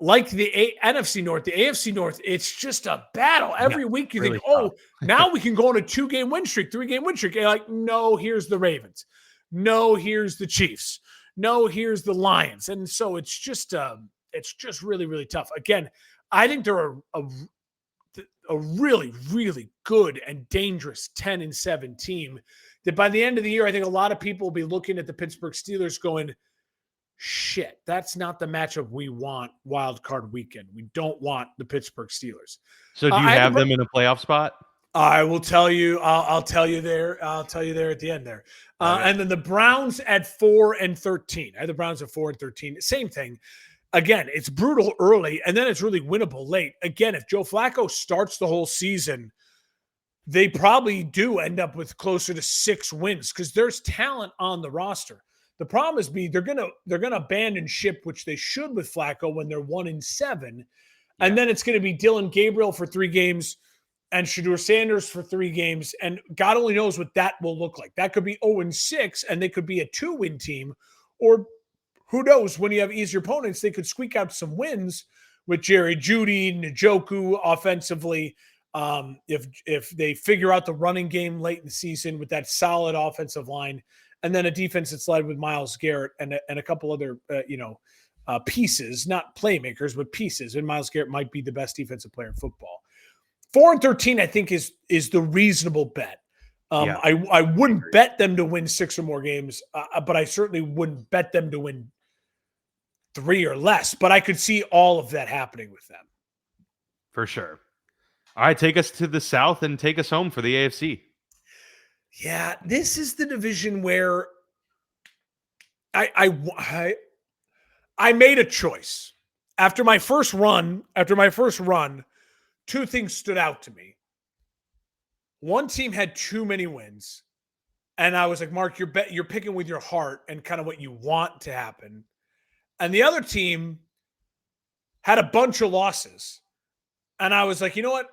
like the NFC North, the AFC North, it's just a battle. Every week you really think, now we can go on a 2-game win streak, 3-game win streak. And you're like, no, here's the Ravens. No, here's the Chiefs. No, here's the Lions. And so it's just really, really tough. Again, I think they're a really, really good and dangerous 10-7 team that by the end of the year, I think a lot of people will be looking at the Pittsburgh Steelers going, shit, that's not the matchup we want wild card weekend. We don't want the Pittsburgh Steelers. So do you have them in a playoff spot? I will tell you. I'll tell you there. I'll tell you there at the end there. Okay. And then the Browns at 4-13. I have the Browns at 4-13. Same thing. Again, it's brutal early, and then it's really winnable late. Again, if Joe Flacco starts the whole season, they probably do end up with closer to 6 wins because there's talent on the roster. The problem is they're gonna abandon ship, which they should with Flacco when they're 1-7, and then it's gonna be Dylan Gabriel for 3 games and Shedeur Sanders for 3 games, and God only knows what that will look like. That could be 0-6, and they could be a 2-win team, or who knows, when you have easier opponents, they could squeak out some wins with Jerry Jeudy, Njoku offensively. If they figure out the running game late in the season with that solid offensive line, and then a defense that's led with Myles Garrett and a couple other pieces, not playmakers, but pieces. And Myles Garrett might be the best defensive player in football. 4-13, I think, is the reasonable bet. I wouldn't bet them to win 6 or more games, but I certainly wouldn't bet them to win 3 or less. But I could see all of that happening with them. For sure. All right, take us to the South and take us home for the AFC. Yeah, this is the division where I made a choice. After my first run, 2 things stood out to me. One team had too many wins, and I was like, Mark, you're picking with your heart and kind of what you want to happen. And the other team had a bunch of losses, and I was like, you know what?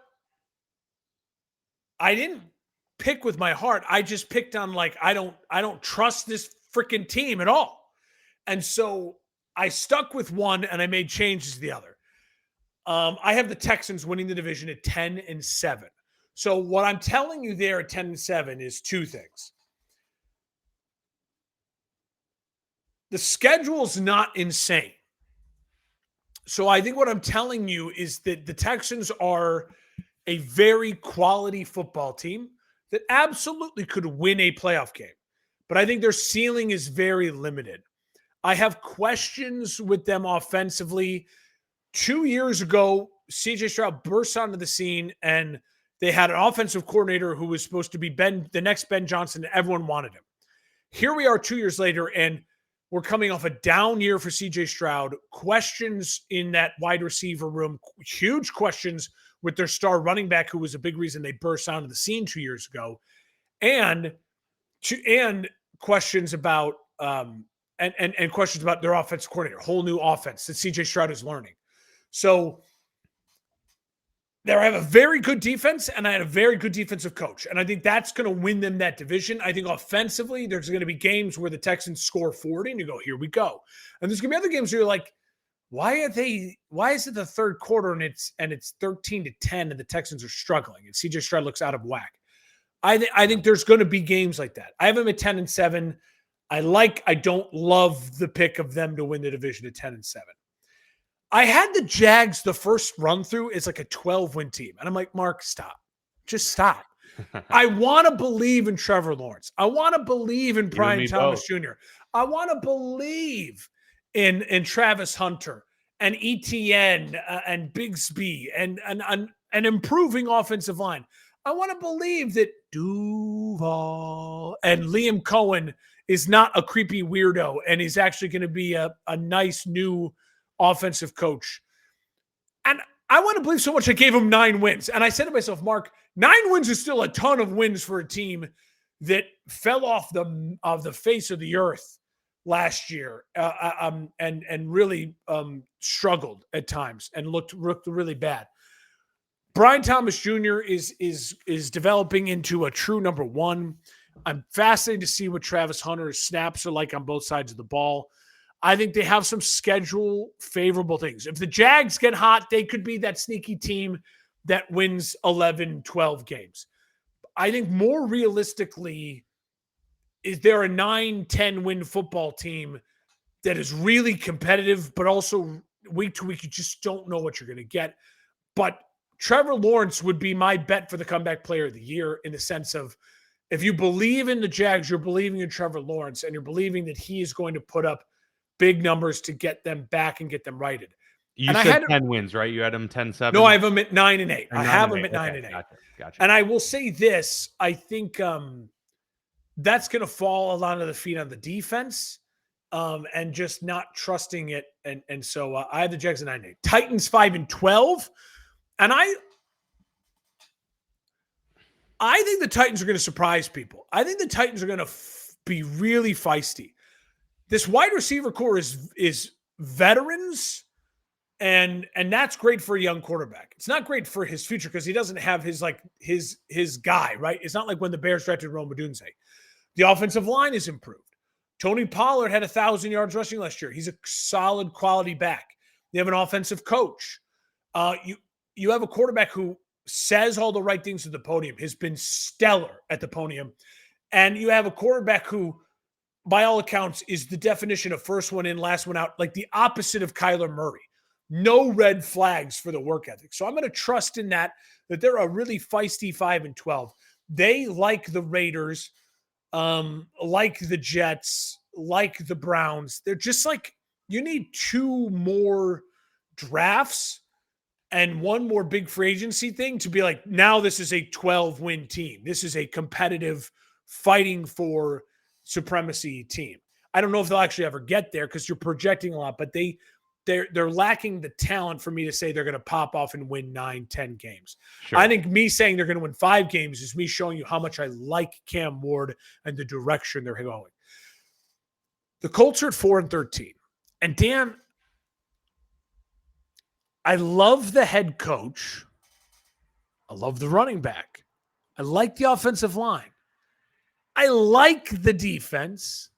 I didn't pick with my heart. I just picked on I don't trust this freaking team at all. And so I stuck with one and I made changes to the other. I have the Texans winning the division at 10-7. So what I'm telling you there at 10-7 is 2 things. The schedule's not insane. So I think what I'm telling you is that the Texans are a very quality football team that absolutely could win a playoff game. But I think their ceiling is very limited. I have questions with them offensively. 2 years ago, CJ Stroud bursts onto the scene, and they had an offensive coordinator who was supposed to be the next Ben Johnson, and everyone wanted him. Here we are 2 years later, and we're coming off a down year for CJ Stroud. Questions in that wide receiver room, huge questions with their star running back, who was a big reason they burst onto the scene 2 years ago, and questions about and questions about their offensive coordinator, whole new offense that CJ Stroud is learning. So there, I have a very good defense, and I had a very good defensive coach. And I think that's going to win them that division. I think offensively, there's going to be games where the Texans score 40, and you go, here we go. And there's going to be other games where you're like, why is it the third quarter and it's 13-10 and the Texans are struggling and CJ Stroud looks out of whack? I think there's going to be games like that. I have them at 10-7. I don't love the pick of them to win the division at 10-7. I had the Jags, the first run through is like a 12-win team. And I'm like, Mark, stop. Just stop. I want to believe in Trevor Lawrence. I want to believe in Brian Thomas Jr. I want to believe in Travis Hunter and ETN and Bigsby and an improving offensive line. I want to believe that Duval and Liam Cohen is not a creepy weirdo and he's actually going to be a nice new offensive coach. And I want to believe so much I gave him 9 wins. And I said to myself, Mark, 9 wins is still a ton of wins for a team that fell off the face of the earth last year and really struggled at times and looked really bad. Brian Thomas Jr. is developing into a true number one. I'm fascinated to see what Travis Hunter's snaps are like on both sides of the ball. I think they have some schedule favorable things. If the Jags get hot, they could be that sneaky team that wins 11, 12 games. I think more realistically, is there a 9-10 win football team that is really competitive, but also week to week, you just don't know what you're going to get. But Trevor Lawrence would be my bet for the comeback player of the year, in the sense of, if you believe in the Jags, you're believing in Trevor Lawrence, and you're believing that he is going to put up big numbers to get them back and get them righted. You said 10 wins, right? You had them 10-7? No, I have them at 9-8. I have them at 9-8. Gotcha. And I will say this, I think that's going to fall a lot of the feet on the defense and just not trusting it. And so I have the Jags at 9-8. Titans 5-12. And I think the Titans are going to surprise people. I think the Titans are going to be really feisty. This wide receiver core is veterans, and that's great for a young quarterback. It's not great for his future because he doesn't have his guy, right? It's not like when the Bears drafted Rome Odunze. The offensive line is improved. Tony Pollard had 1,000 yards rushing last year. He's a solid quality back. You have an offensive coach. You have a quarterback who says all the right things at the podium, has been stellar at the podium. And you have a quarterback who, by all accounts, is the definition of first one in, last one out, like the opposite of Kyler Murray. No red flags for the work ethic. So I'm going to trust in that they're a really feisty 5-12. They, like the Raiders, like the Jets, like the Browns, they're just like, you need 2 more drafts and 1 more big free agency thing to be like, now this is a 12-win team. This is a competitive, fighting for supremacy team. I don't know if they'll actually ever get there because you're projecting a lot, but they're lacking the talent for me to say they're going to pop off and win 9-10 games. Sure. I think me saying they're going to win 5 games is me showing you how much I like Cam Ward and the direction they're going. The Colts are at 4-13. And Dan, I love the head coach. I love the running back. I like the offensive line. I like the defense.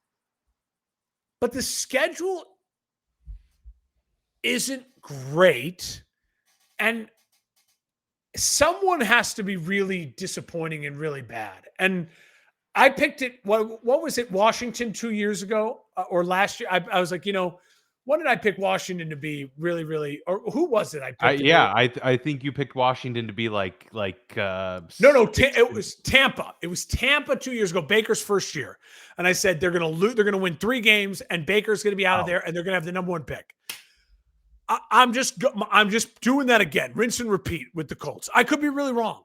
But the schedule isn't great. And someone has to be really disappointing and really bad. And I picked it. What was it? Washington 2 years ago or last year? I was like, when did I pick Washington to be really, really, or who was it I picked? I think you picked Washington to be like no, it was Tampa. It was Tampa 2 years ago, Baker's first year. And I said, they're going to win 3 games and Baker's going to be out of there and they're going to have the number 1 pick. I'm just doing that again, rinse and repeat with the Colts. I could be really wrong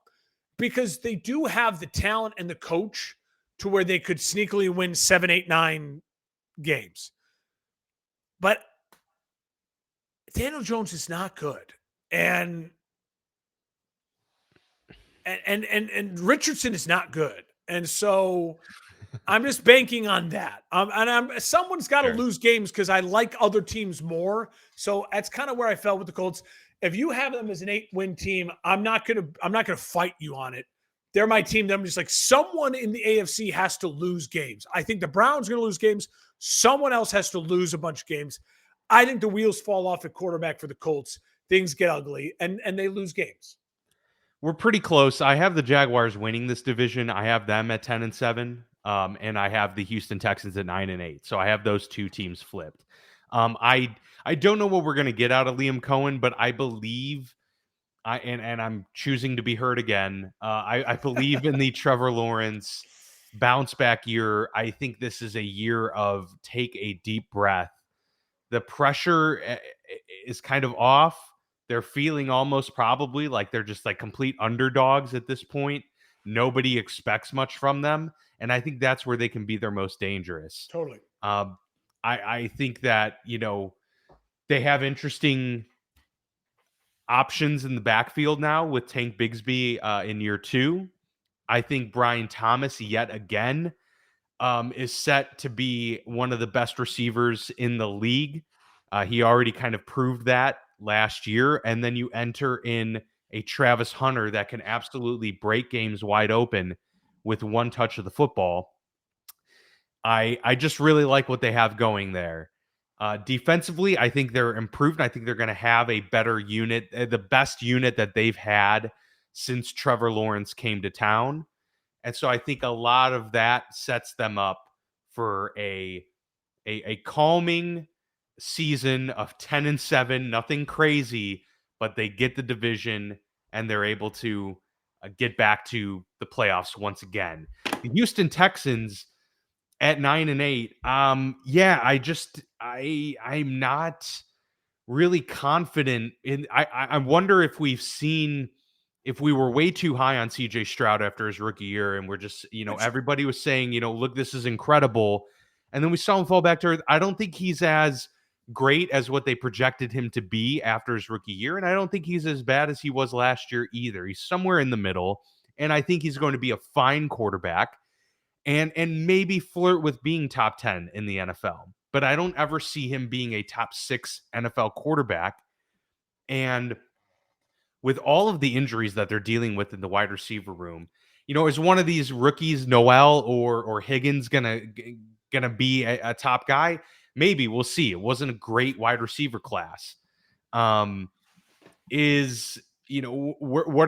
because they do have the talent and the coach to where they could sneakily win 7, 8, 9 games. But Daniel Jones is not good. And Richardson is not good. And so I'm just banking on that. Someone's got to lose games because I like other teams more. So that's kind of where I fell with the Colts. If you have them as an 8-win team, I'm not gonna fight you on it. They're my team. I'm just like, someone in the AFC has to lose games. I think the Browns are gonna lose games. Someone else has to lose a bunch of games. I think the wheels fall off at quarterback for the Colts. Things get ugly and they lose games. We're pretty close. I have the Jaguars winning this division. I have them at 10-7. And I have the Houston Texans at 9-8. So I have those two teams flipped. I don't know what we're going to get out of Liam Cohen, but I believe and I'm choosing to be heard again. I believe in the Trevor Lawrence bounce back year. I think this is a year of take a deep breath. The pressure is kind of off. They're feeling almost probably like they're just like complete underdogs at this point. Nobody expects much from them. And I think that's where they can be their most dangerous. Totally. I think that, they have interesting options in the backfield now with Tank Bigsby in year 2. I think Brian Thomas yet again is set to be one of the best receivers in the league. He already kind of proved that last year. And then you enter in a Travis Hunter that can absolutely break games wide open with one touch of the football. I just really like what they have going there. Defensively, I think they're improved. I think they're going to have a better unit, the best unit that they've had since Trevor Lawrence came to town. And so I think a lot of that sets them up for a calming season of 10-7, nothing crazy, but they get the division and they're able to get back to the playoffs once again. The Houston Texans at 9-8. I'm not really confident in. I wonder if if we were way too high on CJ Stroud after his rookie year, and we're just, everybody was saying, look, this is incredible. And then we saw him fall back to earth. I don't think he's as great as what they projected him to be after his rookie year. And I don't think he's as bad as he was last year either. He's somewhere in the middle. And I think he's going to be a fine quarterback and maybe flirt with being top 10 in the NFL. But I don't ever see him being a top 6 NFL quarterback. And with all of the injuries that they're dealing with in the wide receiver room, is one of these rookies, Noel or Higgins, gonna be a top guy? Maybe. We'll see. It wasn't a great wide receiver class. What are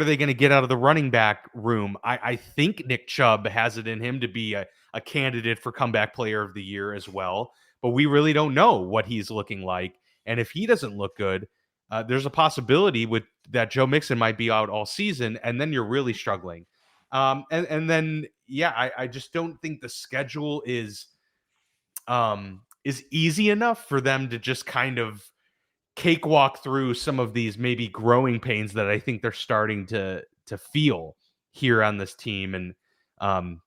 they going to get out of the running back room? I think Nick Chubb has it in him to be a candidate for comeback player of the year as well. But we really don't know what he's looking like. And if he doesn't look good, there's a possibility that Joe Mixon might be out all season, and then you're really struggling. I just don't think the schedule is easy enough for them to just kind of cakewalk through some of these maybe growing pains that I think they're starting to feel here on this team, and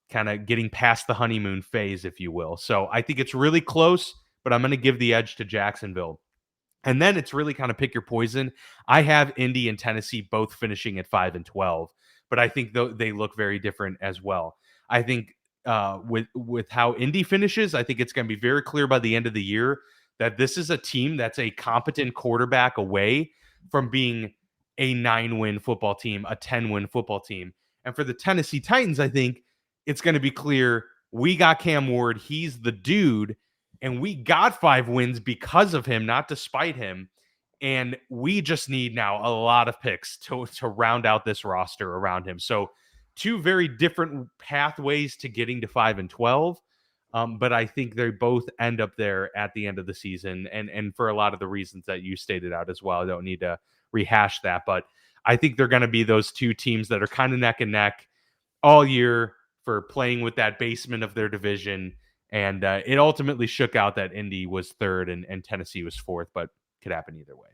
kind of getting past the honeymoon phase, if you will. So I think it's really close, but I'm going to give the edge to Jacksonville. And then it's really kind of pick your poison. I have Indy and Tennessee both finishing at 5-12, but I think they look very different as well. I think with how Indy finishes, I think it's going to be very clear by the end of the year that this is a team that's a competent quarterback away from being a 9-win football team, a 10-win football team. And for the Tennessee Titans, I think it's going to be clear we got Cam Ward. He's the dude. And we got 5 wins because of him, not despite him. And we just need now a lot of picks to round out this roster around him. So 2 very different pathways to getting to 5-12. But I think they both end up there at the end of the season. And for a lot of the reasons that you stated out as well, I don't need to rehash that. But I think they're going to be those 2 teams that are kind of neck and neck all year for playing with that basement of their division. And it ultimately shook out that Indy was 3rd and Tennessee was 4th, but could happen either way.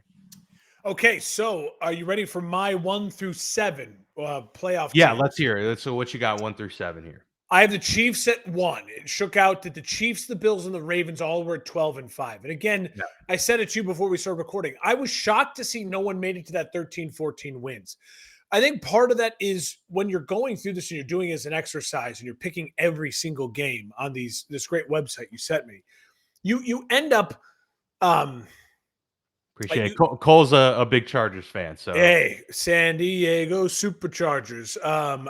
Okay, so are you ready for my 1 through 7 playoff Yeah, team? let's hear it. So what you got 1 through 7 here? I have the Chiefs at 1. It shook out that the Chiefs, the Bills, and the Ravens all were at 12 and 5. And again, Yeah, I said it to you before we started recording. I was shocked to see no one made it to that 13-14 wins. I think part of that is when you're going through this and you're doing it as an exercise and you're picking every single game on this great website you sent me, you end up um like appreciate it. Cole's a big Chargers fan, so hey, San Diego Superchargers.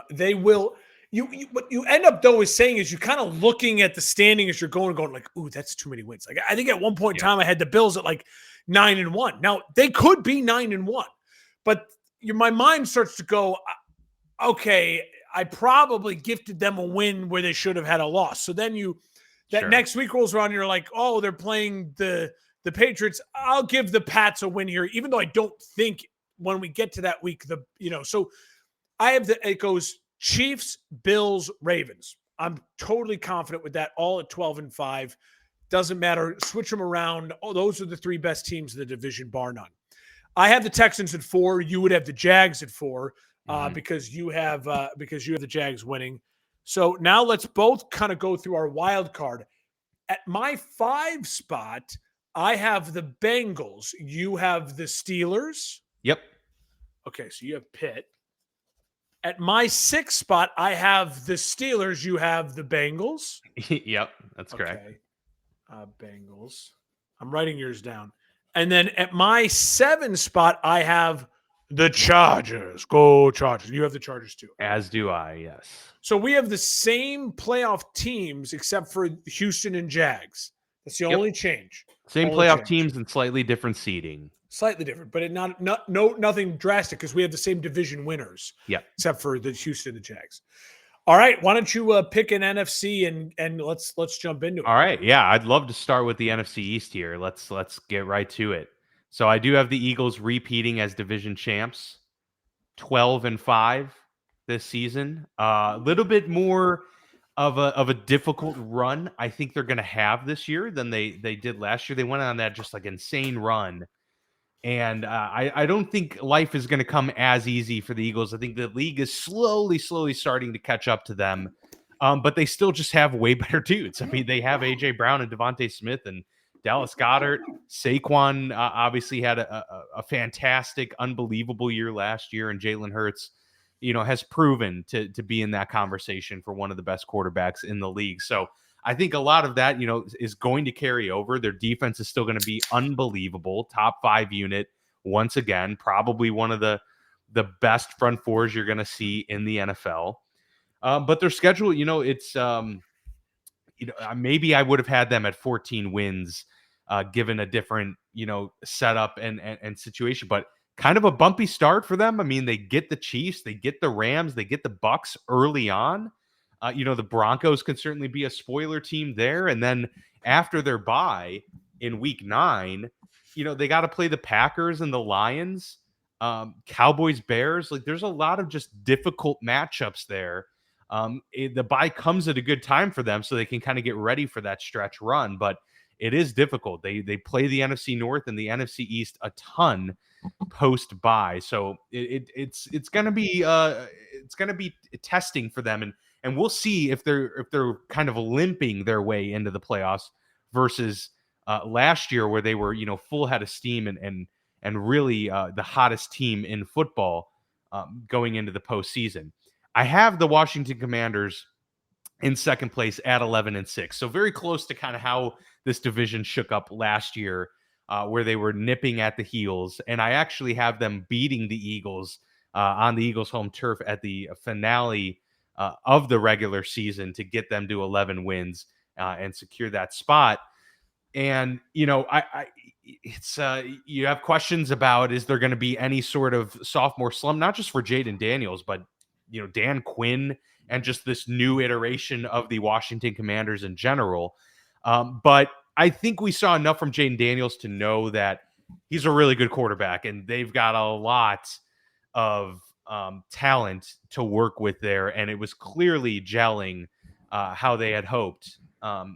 They will. What you end up though is saying is you kind of looking at the standing as you're going like, ooh, that's too many wins. Like I think at one point in yeah, time I had the Bills at like 9-1. Now they could be 9-1, but my mind starts to go, okay, I probably gifted them a win where they should have had a loss. So then that sure. next week rolls around, and you're like, oh, they're playing the Patriots. I'll give the Pats a win here, even though I don't think when we get to that week, so I have it goes Chiefs, Bills, Ravens. I'm totally confident with that, all at 12-5. Doesn't matter. Switch them around. Oh, those are the 3 best teams in the division, bar none. I have the Texans at 4. You would have the Jags at 4 Mhm. because you have the Jags winning. So now let's both kind of go through our wild card. At my 5 spot, I have the Bengals. You have the Steelers. Yep. Okay, so you have Pitt. At my 6 spot, I have the Steelers. You have the Bengals. Yep, that's correct. Okay. Bengals. I'm writing yours down. And then at my 7 spot, I have the Chargers. Go Chargers. You have the Chargers too. As do I, yes. So we have the same playoff teams except for Houston and Jags. That's the Yep. only change. Same Only playoff change. teams and slightly different seeding. Slightly different, but nothing drastic because we have the same division winners. Yep. Except for the Houston and the Jags. All right, why don't you pick an NFC and let's jump into it. All right. Yeah, I'd love to start with the NFC East here. Let's get right to it. So I do have the Eagles repeating as division champs, 12-5 this season. A little bit more of a difficult run I think they're going to have this year than they did last year. They went on that just like insane run. And I don't think life is going to come as easy for the Eagles. I think the league is slowly starting to catch up to them. But they still just have way better dudes. I mean, they have A.J. Brown and Devontae Smith and Dallas Goedert. Saquon obviously had a fantastic, unbelievable year last year. And Jalen Hurts, has proven to be in that conversation for one of the best quarterbacks in the league. So I think a lot of that, is going to carry over. Their defense is still going to be unbelievable. Top 5 unit once again, probably one of the best front fours you're going to see in the NFL. But their schedule, it's maybe I would have had them at 14 wins, given a different, setup and situation. But kind of a bumpy start for them. I mean, they get the Chiefs, they get the Rams, they get the Bucks early on. The Broncos can certainly be a spoiler team there. And then after their bye in week 9, they got to play the Packers and the Lions, Cowboys, Bears. Like there's a lot of just difficult matchups there. The bye comes at a good time for them so they can kind of get ready for that stretch run. But it is difficult. They play the NFC North and the NFC East a ton post bye. So it's going to be testing for them. And we'll see if they're kind of limping their way into the playoffs versus last year where they were, full head of steam and really the hottest team in football going into the postseason. I have the Washington Commanders in second place at 11-6. So very close to kind of how this division shook up last year, where they were nipping at the heels. And I actually have them beating the Eagles on the Eagles home turf at the finale of the regular season to get them to 11 wins and secure that spot. And, it's you have questions about, is there going to be any sort of sophomore slump, not just for Jaden Daniels, but, Dan Quinn and just this new iteration of the Washington Commanders in general. But I think we saw enough from Jaden Daniels to know that he's a really good quarterback and they've got a lot of talent to work with there, and it was clearly gelling how they had hoped,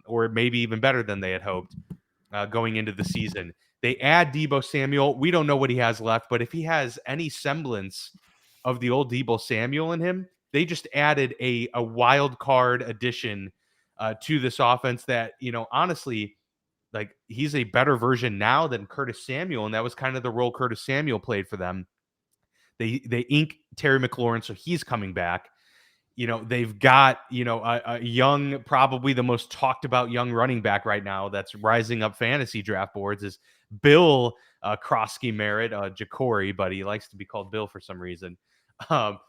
or maybe even better than they had hoped going into the season. They add Deebo Samuel. We don't know what he has left, but if he has any semblance of the old Deebo Samuel in him, they just added a wild card addition to this offense that, honestly, like, he's a better version now than Curtis Samuel, and that was kind of the role Curtis Samuel played for them. They ink Terry McLaurin, so he's coming back. They've got, a young, probably the most talked about young running back right now that's rising up fantasy draft boards is Bill Krosky Merritt, Jacory, but he likes to be called Bill for some reason. And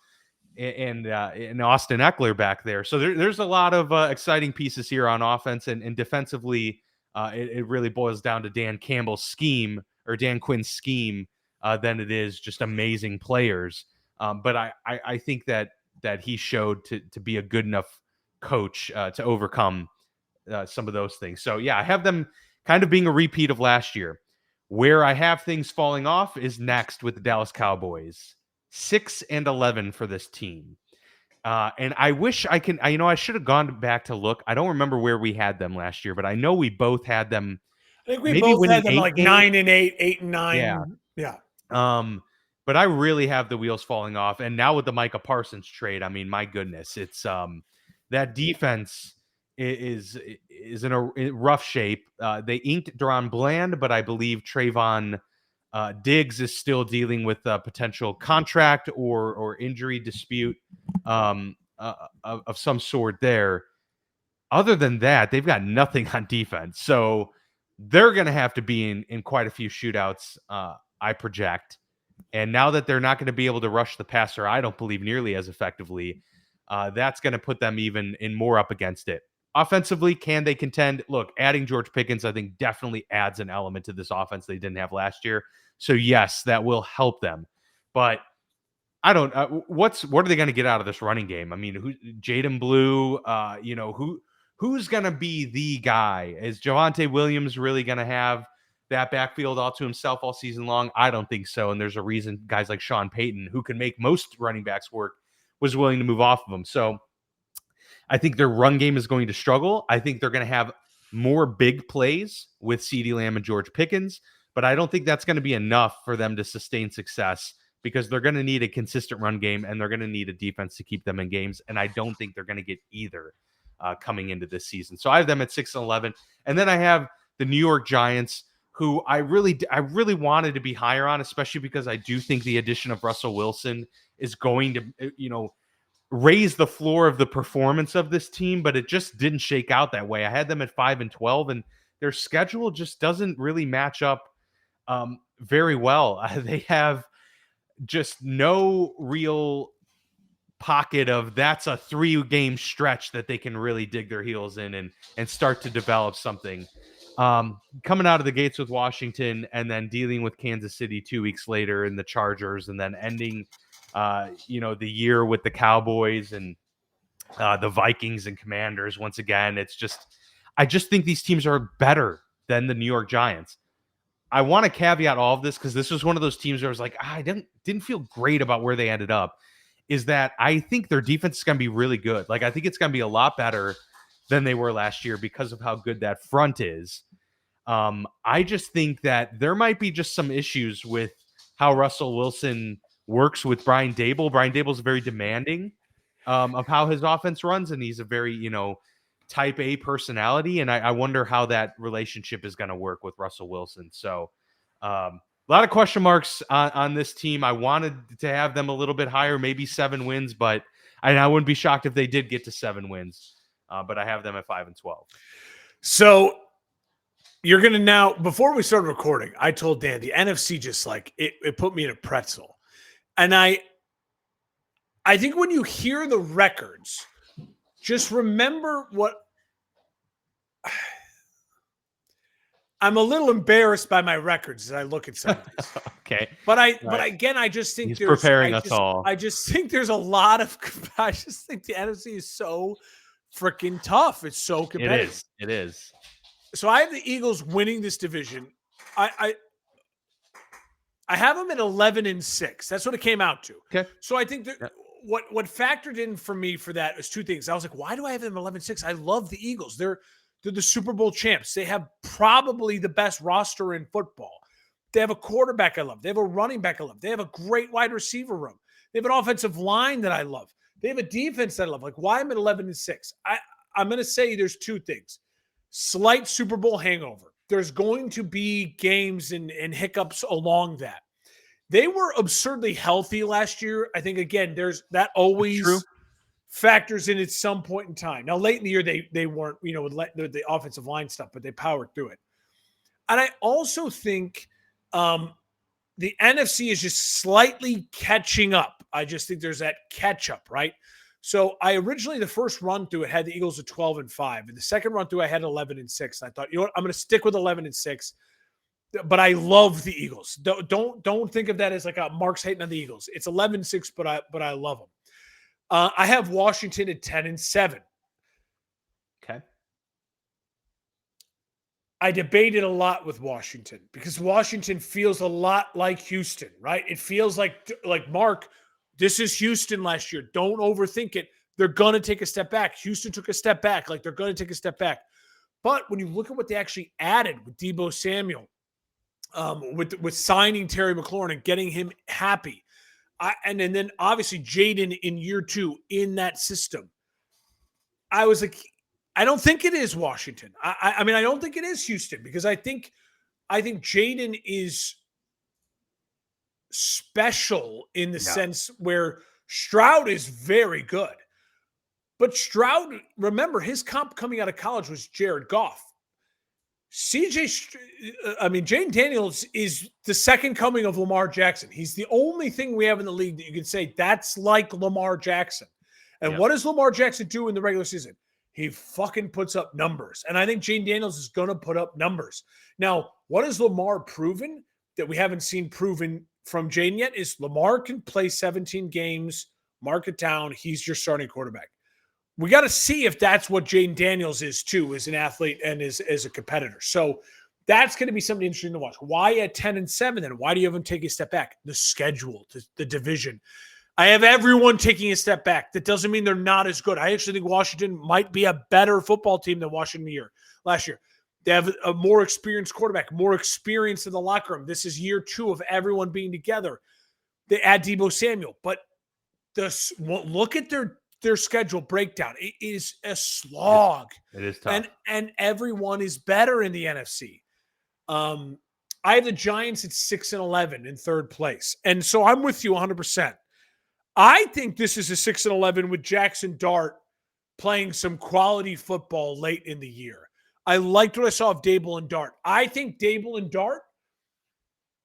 Austin Eckler back there. So there's a lot of exciting pieces here on offense, and defensively, it really boils down to Dan Campbell's scheme, or Dan Quinn's scheme, than it is just amazing players. But I think that he showed to be a good enough coach to overcome some of those things. So yeah, I have them kind of being a repeat of last year. Where I have things falling off is next with the Dallas Cowboys. 6-11 for this team. And I wish I should have gone back to look. I don't remember where we had them last year, but I know we both had them. I think we both had them like 9-8, 8-9. Yeah. But I really have the wheels falling off. And now with the Micah Parsons trade, I mean, my goodness, it's that defense is in a rough shape. They inked Deron Bland, but I believe Trayvon Diggs is still dealing with a potential contract or injury dispute of some sort there. Other than that, they've got nothing on defense. So they're going to have to be in quite a few shootouts, I project. And now that they're not going to be able to rush the passer, I don't believe nearly as effectively, that's going to put them even in more up against it. Offensively, can they contend? Look, adding George Pickens, I think, definitely adds an element to this offense they didn't have last year. So yes, that will help them. But I don't. What are they going to get out of this running game? I mean, Jaden Blue? Who's going to be the guy? Is Javonte Williams really going to have that backfield all to himself all season long? I don't think so. And there's a reason guys like Sean Payton, who can make most running backs work, was willing to move off of him. So I think their run game is going to struggle. I think they're going to have more big plays with CeeDee Lamb and George Pickens, but I don't think that's going to be enough for them to sustain success, because they're going to need a consistent run game and they're going to need a defense to keep them in games. And I don't think they're going to get either coming into this season. So I have them at 6-11. And then I have the New York Giants, who I really wanted to be higher on, especially because I do think the addition of Russell Wilson is going to, raise the floor of the performance of this team, but it just didn't shake out that way. I had them at 5-12, and their schedule just doesn't really match up very well. They have just no real pocket of that's a 3-game stretch that they can really dig their heels in and start to develop something. Coming out of the gates with Washington and then dealing with Kansas City 2 weeks later and the Chargers, and then ending the year with the Cowboys and the Vikings and Commanders. Once again, I just think these teams are better than the New York Giants. I want to caveat all of this because this was one of those teams where I was like, I didn't feel great about where they ended up, is that I think their defense is going to be really good. Like, I think it's going to be a lot better than they were last year because of how good that front is. I just think that there might be just some issues with how Russell Wilson works with Brian Daboll. Brian Daboll's very demanding of how his offense runs, and he's a very, type A personality. And I wonder how that relationship is going to work with Russell Wilson. So a lot of question marks on this team. I wanted to have them a little bit higher, maybe 7 wins, but I wouldn't be shocked if they did get to 7 wins. But I have them at 5-12. So you're going to now, before we started recording, I told Dan the NFC just like it put me in a pretzel. And I think when you hear the records, just remember what I'm a little embarrassed by my records as I look at some of these. Okay. But again, I just think he's preparing us all. I just think there's a lot of, I just think the NFC is so freaking tough. It's so competitive. It is. So I have the Eagles winning this division. I have them at 11-6. That's what it came out to. Okay. So I think that what factored in for me for that was 2 things. I was like, why do I have them 11-6? I love the Eagles. They're the Super Bowl champs. They have probably the best roster in football. They have a quarterback I love. They have a running back I love. They have a great wide receiver room. They have an offensive line that I love. They have a defense that I love. Like, why am I 11-6? I'm going to say there's two things. Slight Super Bowl hangover. There's going to be games and hiccups along that. They were absurdly healthy last year. I think, again, there's that always factors in at some point in time. Now, late in the year, they weren't, with the offensive line stuff, but they powered through it. And I also think the NFC is just slightly catching up. I just think there's that catch up, right? So I originally, the first run through it had the Eagles at 12-5. And the second run through I had 11-6. And I thought, you know what, I'm going to stick with 11-6. But I love the Eagles. Don't think of that as like a Mark's hating on the Eagles. It's 11-6, but I love them. I have Washington at 10-7. Okay. I debated a lot with Washington because Washington feels a lot like Houston, right? It feels like Mark, this is Houston last year. Don't overthink it. They're going to take a step back. Houston took a step back. Like, they're going to take a step back. But when you look at what they actually added with Deebo Samuel, with signing Terry McLaurin and getting him happy, and then obviously Jaden in year 2 in that system, I was like, I don't think it is Washington. I mean, I don't think it is Houston because I think Jaden is special in the sense where Stroud is very good. But Stroud, remember, his comp coming out of college was Jared Goff. Jayden Daniels is the second coming of Lamar Jackson. He's the only thing we have in the league that you can say that's like Lamar Jackson. And what does Lamar Jackson do in the regular season? He fucking puts up numbers. And I think Jayden Daniels is going to put up numbers. Now, what has Lamar proven that we haven't seen proven from Jayden yet is Lamar can play 17 games, mark it down. He's your starting quarterback. We got to see if that's what Jayden Daniels is too, as an athlete and as a competitor. So that's going to be something interesting to watch. Why at 10-7 then? Why do you have them take a step back? The schedule, the division. I have everyone taking a step back. That doesn't mean they're not as good. I actually think Washington might be a better football team than Washington last year. They have a more experienced quarterback, more experience in the locker room. This is year 2 of everyone being together. They add Deebo Samuel. But look at their schedule breakdown. It is a slog. It is tough. And everyone is better in the NFC. I have the Giants at 6-11 in third place. And so I'm with you 100%. I think this is a 6-11 with Jackson Dart playing some quality football late in the year. I liked what I saw of Dable and Dart. I think Dable and Dart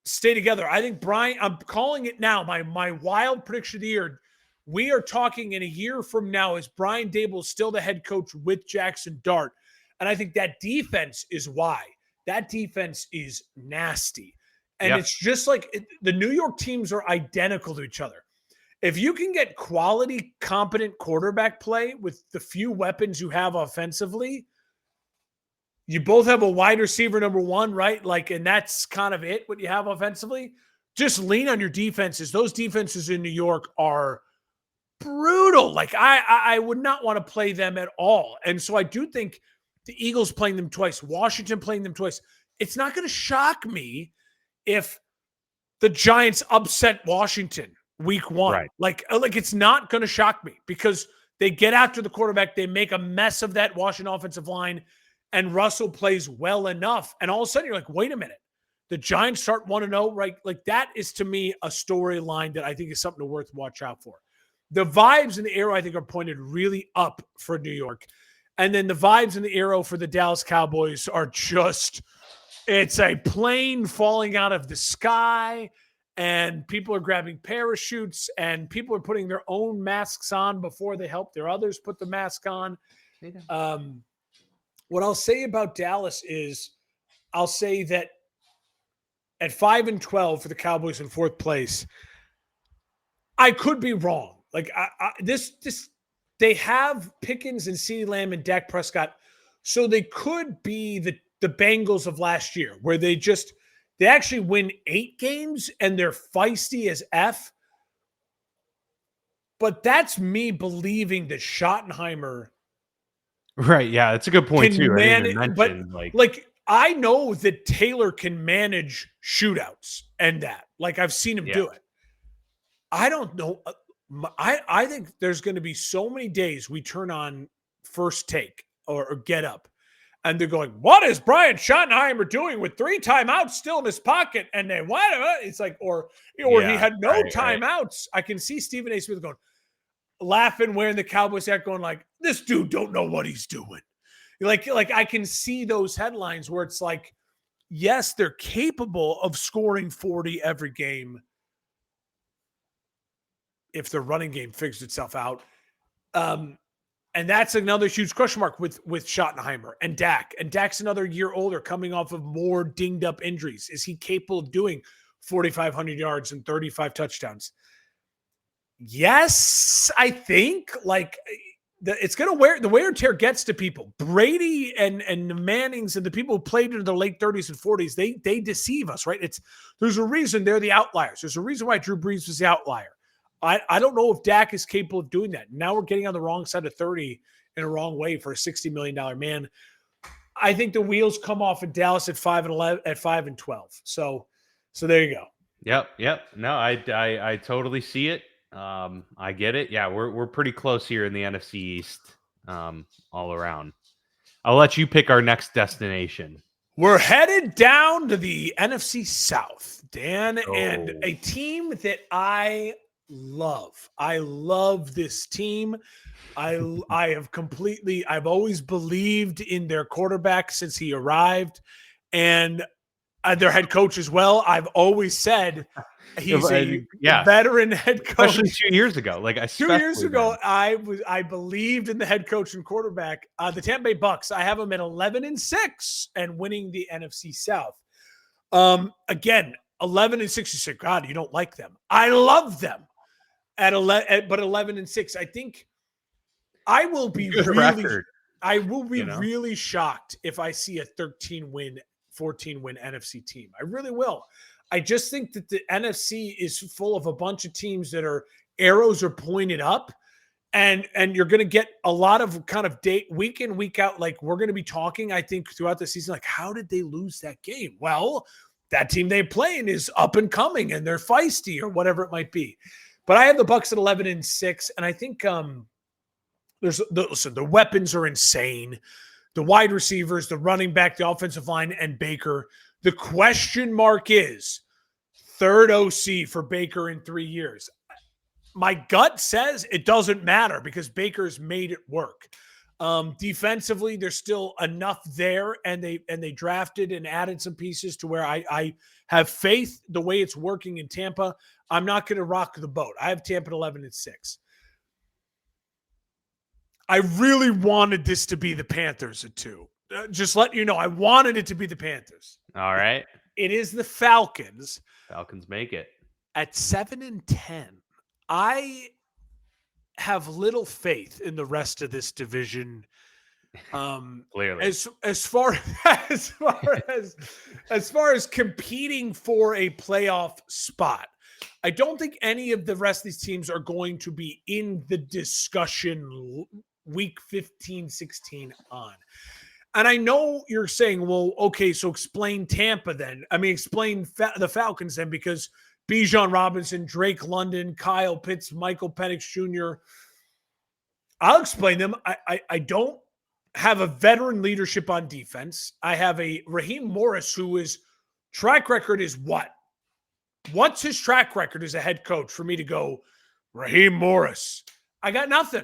stay together. I think Brian, I'm calling it now, my wild prediction of the year. We are talking in a year from now, is Brian Dable still the head coach with Jackson Dart? And I think that defense is why. That defense is nasty. And it's just like the New York teams are identical to each other. If you can get quality, competent quarterback play with the few weapons you have offensively, you both have a wide receiver number 1, right? Like, and that's kind of it, what you have offensively. Just lean on your defenses. Those defenses in New York are brutal. Like, I would not want to play them at all. And so I do think the Eagles playing them twice, Washington playing them twice, it's not going to shock me if the Giants upset Washington week 1. Right. Like it's not going to shock me because they get after the quarterback. They make a mess of that Washington offensive line, and Russell plays well enough. And all of a sudden you're like, wait a minute. The Giants start 1-0, right? Like, that is, to me, a storyline that I think is something to worth watch out for. The vibes in the arrow, I think, are pointed really up for New York. And then the vibes in the arrow for the Dallas Cowboys are just, it's a plane falling out of the sky, and people are grabbing parachutes, and people are putting their own masks on before they help their others put the mask on. What I'll say about Dallas is, I'll say that at 5-12 for the Cowboys in 4th place, I could be wrong. Like, they have Pickens and CeeDee Lamb and Dak Prescott, so they could be the Bengals of last year, where they actually win 8 games and they're feisty as F. But that's me believing that Schottenheimer, right? Yeah, it's a good point too. Like I know that Taylor can manage shootouts and that. Like I've seen him do it. I don't know. I think there's going to be so many days we turn on First Take or Get Up, and they're going, "What is Brian Schottenheimer doing with 3 timeouts still in his pocket?" And then what? It's like, or he had no timeouts. I can see Stephen A. Smith going, laughing, wearing the Cowboys hat, going like, "This dude don't know what he's doing." Like I can see those headlines where it's like, yes, they're capable of scoring 40 every game if the running game figures itself out. And that's another huge question mark with Schottenheimer and Dak. And Dak's another year older, coming off of more dinged up injuries. Is he capable of doing 4,500 yards and 35 touchdowns? Yes, I think. Like, it's going to the wear and tear gets to people. Brady and the Mannings and the people who played into their late 30s and 40s, they deceive us, right? There's a reason they're the outliers. There's a reason why Drew Brees was the outlier. I don't know if Dak is capable of doing that. Now we're getting on the wrong side of 30 in a wrong way for a $60 million man. I think the wheels come off in Dallas at 5-12. So there you go. Yep. No, I totally see it. I get it. Yeah, we're pretty close here in the NFC East, all around. I'll let you pick our next destination. We're headed down to the NFC South, Dan, and a team that I love. I love this team. I've always believed in their quarterback since he arrived, and their head coach as well. I've always said he's a veteran head coach. Especially 2 years ago. Like 2 years ago, I believed in the head coach and quarterback. The Tampa Bay Bucks, I have them at 11-6 and winning the NFC South. Again, 11-6. You say, God, you don't like them. I love them at 11, but 11-6. I think I will be really shocked if I see a 13-win, 14-win NFC team. I really will. I just think that the NFC is full of a bunch of teams that arrows are pointed up, and you're going to get a lot of kind of week in, week out. Like, we're going to be talking, I think, throughout the season, like, how did they lose that game? Well, that team they playing is up and coming and they're feisty or whatever it might be. But I have the Bucks at 11-6, and I think the weapons are insane. The wide receivers, the running back, the offensive line, and Baker. The question mark is third OC for Baker in 3 years. My gut says it doesn't matter because Baker's made it work. Defensively, there's still enough there, and they drafted and added some pieces to where I have faith the way it's working in Tampa. I'm not going to rock the boat. I have Tampa at 11-6. I really wanted this to be the Panthers at 2. Just let you know, I wanted it to be the Panthers. All right. It is the Falcons. Falcons make it. At 7-10. I have little faith in the rest of this division. Clearly. As far as competing for a playoff spot, I don't think any of the rest of these teams are going to be in the discussion week 15, 16 on. And I know you're saying, well, okay, so explain Tampa then. I mean, explain the Falcons then, because Bijan Robinson, Drake London, Kyle Pitts, Michael Penix Jr. I'll explain them. I don't have a veteran leadership on defense. I have a Raheem Morris who is track record is what? What's his track record as a head coach for me to go, Raheem Morris? I got nothing.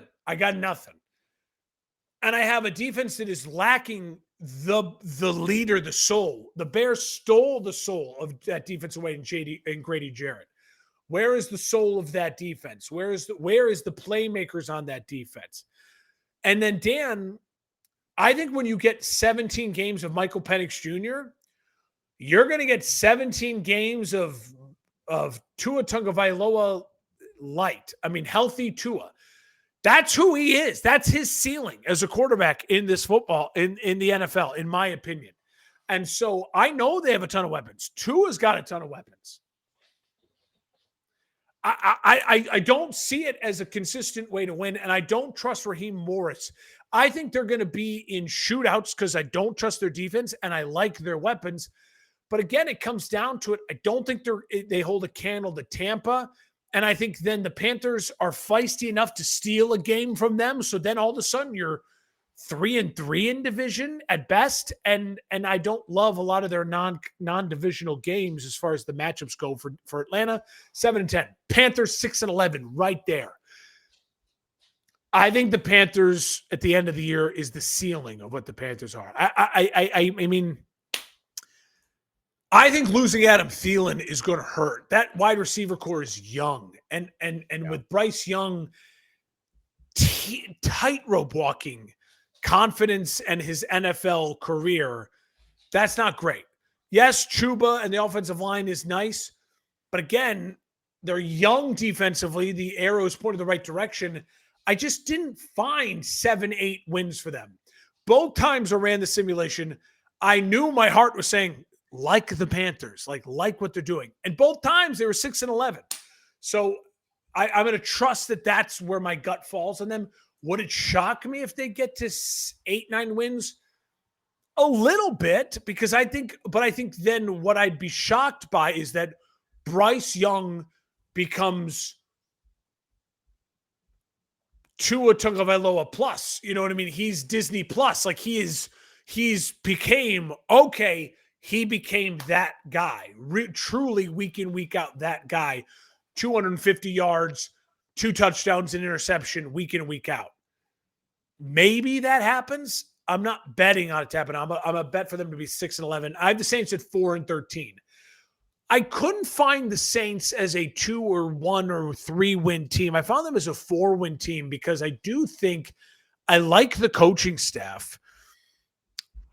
And I have a defense that is lacking the leader, the soul. The Bears stole the soul of that defense away in Grady Jarrett. Where is the soul of that defense? Where is the playmakers on that defense? And then, Dan, I think when you get 17 games of Michael Penix Jr., you're going to get 17 games of Tua Tagovailoa light. I mean, healthy Tua. That's who he is. That's his ceiling as a quarterback in this football, in the NFL, in my opinion. And so I know they have a ton of weapons. Tua's got a ton of weapons. I don't see it as a consistent way to win, and I don't trust Raheem Morris. I think they're going to be in shootouts because I don't trust their defense and I like their weapons. But again, it comes down to it. I don't think they hold a candle to Tampa. And I think then the Panthers are feisty enough to steal a game from them. So then all of a sudden you're 3-3 in division at best. And I don't love a lot of their non-divisional games as far as the matchups go for Atlanta. 7-10. Panthers 6-11 right there. I think the Panthers at the end of the year is the ceiling of what the Panthers are. I mean, I think losing Adam Thielen is going to hurt. That wide receiver core is young, and with Bryce Young tightrope walking confidence and his NFL career, that's not great. Yes, Chuba and the offensive line is nice, but again, they're young defensively. The arrow is pointed the right direction. I just didn't find 7-8 wins for them. Both times I ran the simulation, I knew my heart was saying, like the Panthers, like what they're doing. And both times they were 6-11. So I'm going to trust that that's where my gut falls on them. Would it shock me if they get to 8-9 wins? A little bit, because I think then what I'd be shocked by is that Bryce Young becomes Tua Tagovailoa plus. You know what I mean? He's Disney plus. Like he became that guy. Truly week in, week out, that guy. 250 yards, 2 touchdowns, and interception week in, week out. Maybe that happens. I'm not betting on it to happen. I'm a bet for them to be 6-11. I have the Saints at 4-13. I couldn't find the Saints as a 2 or 1 or 3 win team. I found them as a 4-win team because I do think I like the coaching staff.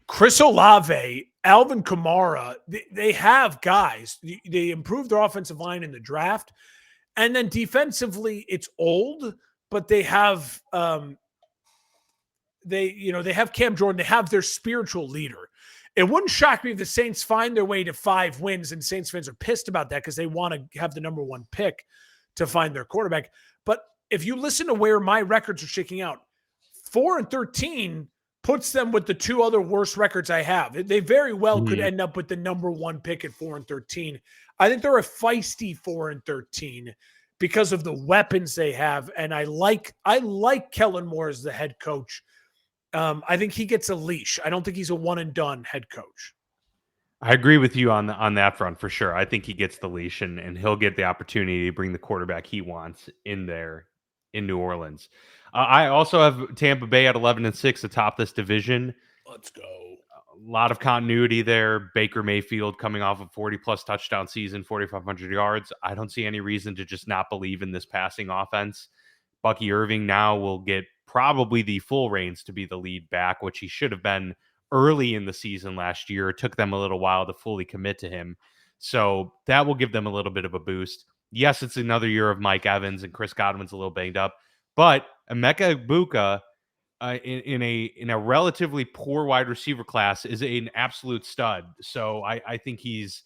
Chris Olave, Alvin Kamara, they have guys. They improved their offensive line in the draft. And then defensively, it's old, but they have they have Cam Jordan. They have their spiritual leader. It wouldn't shock me if the Saints find their way to 5 wins, and Saints fans are pissed about that because they want to have the number 1 pick to find their quarterback. But if you listen to where my records are shaking out, 4-13 puts them with the 2 other worst records I have. They very well could end up with the number 1 pick at 4-13. I think they're a feisty 4-13 because of the weapons they have, and I like Kellen Moore as the head coach. I think he gets a leash. I don't think he's a one and done head coach. I agree with you on that front for sure. I think he gets the leash and he'll get the opportunity to bring the quarterback he wants in there in New Orleans. I also have Tampa Bay at 11-6 atop this division. Let's go. A lot of continuity there. Baker Mayfield coming off a 40-plus touchdown season, 4,500 yards. I don't see any reason to just not believe in this passing offense. Bucky Irving now will get probably the full reins to be the lead back, which he should have been early in the season last year. It took them a little while to fully commit to him. So that will give them a little bit of a boost. Yes, it's another year of Mike Evans and Chris Godwin's a little banged up, but Emeka Egbuka in a relatively poor wide receiver class is an absolute stud. So I think he's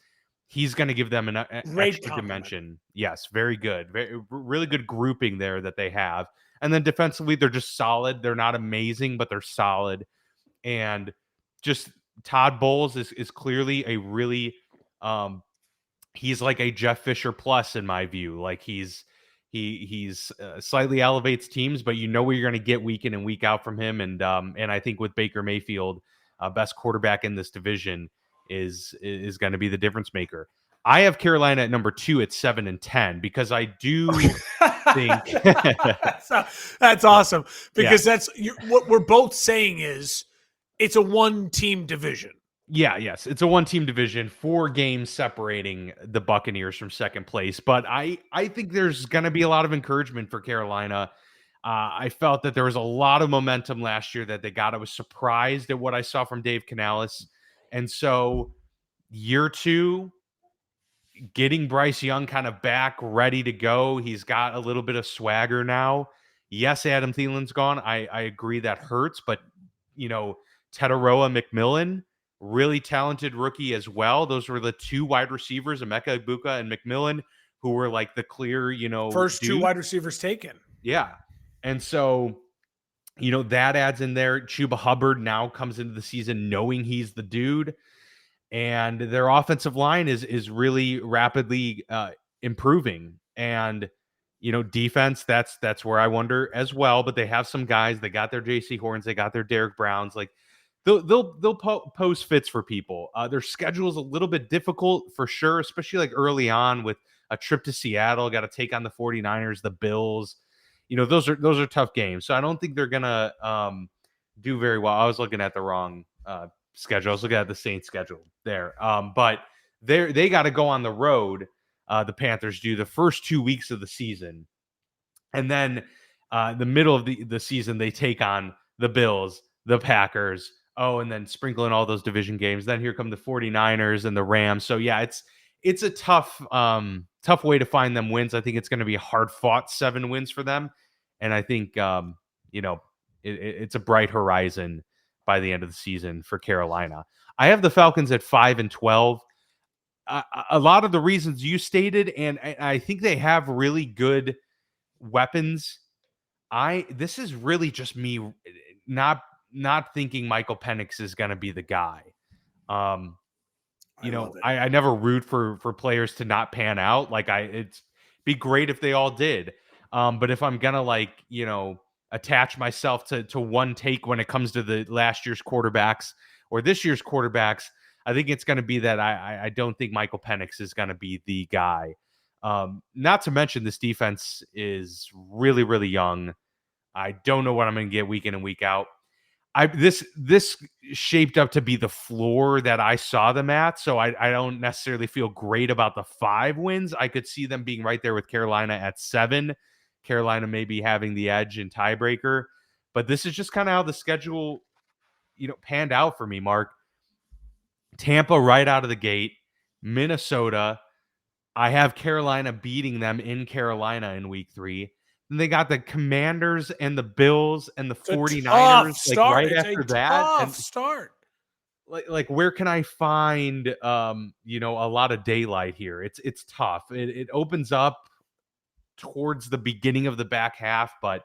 going to give them an extra dimension. Yes, very good. Really good grouping there that they have. And then defensively, they're just solid. They're not amazing, but they're solid. And just Todd Bowles is clearly a really he's like a Jeff Fisher plus in my view. Like he's slightly elevates teams, but you know what you're going to get week in and week out from him. And I think with Baker Mayfield, best quarterback in this division, is going to be the difference maker. I have Carolina at number 2 at 7-10 because I do think that's awesome because what we're both saying is it's a 1-team division. Yeah, yes, it's a 1-team division, 4 games separating the Buccaneers from second place. But I think there's going to be a lot of encouragement for Carolina. I felt that there was a lot of momentum last year that they got. I was surprised at what I saw from Dave Canales. And so year 2, getting Bryce Young kind of back, ready to go. He's got a little bit of swagger now. Yes, Adam Thielen's gone. I agree that hurts, but, Tetaroa McMillan, really talented rookie as well. Those were the 2 wide receivers, Emeka Egbuka and McMillan, who were like the clear, first dude. 2 wide receivers taken. Yeah. And so that adds in there. Chuba Hubbard now comes into the season knowing he's the dude, and their offensive line is really rapidly improving. And defense, that's where I wonder as well. But they have some guys. They got their J.C. Horns. They got their Derek Browns. Like they'll post fits for people. Their schedule is a little bit difficult for sure, especially like early on with a trip to Seattle. Got to take on the 49ers, the Bills. Those are tough games. So I don't think they're gonna do very well. I was looking at the wrong schedule. I was looking at the Saints schedule there. But they got to go on the road. The Panthers do the first 2 weeks of the season, and then the middle of the season they take on the Bills, the Packers. And then sprinkle in all those division games. Then here come the 49ers and the Rams. So yeah, it's a tough way to find them wins. I think it's going to be a hard fought 7 wins for them. And I think, it's a bright horizon by the end of the season for Carolina. I have the Falcons at 5-12. A lot of the reasons you stated, and I think they have really good weapons. This is really just me not thinking Michael Penix is going to be the guy. I never root for players to not pan out. Like it'd be great if they all did. But if I'm going to attach myself to one take when it comes to the last year's quarterbacks or this year's quarterbacks, I think it's going to be that I don't think Michael Penix is going to be the guy. Not to mention this defense is really, really young. I don't know what I'm going to get week in and week out. This shaped up to be the floor that I saw them at, so I don't necessarily feel great about the 5 wins. I could see them being right there with Carolina at 7. Carolina maybe having the edge in tiebreaker, but this is just kind of how the schedule, panned out for me, Mark. Tampa right out of the gate, Minnesota. I have Carolina beating them in Carolina in week 3. And they got the Commanders and the Bills and the 49ers right after that. Start. Like where can I find a lot of daylight here? It's tough. It opens up towards the beginning of the back half, but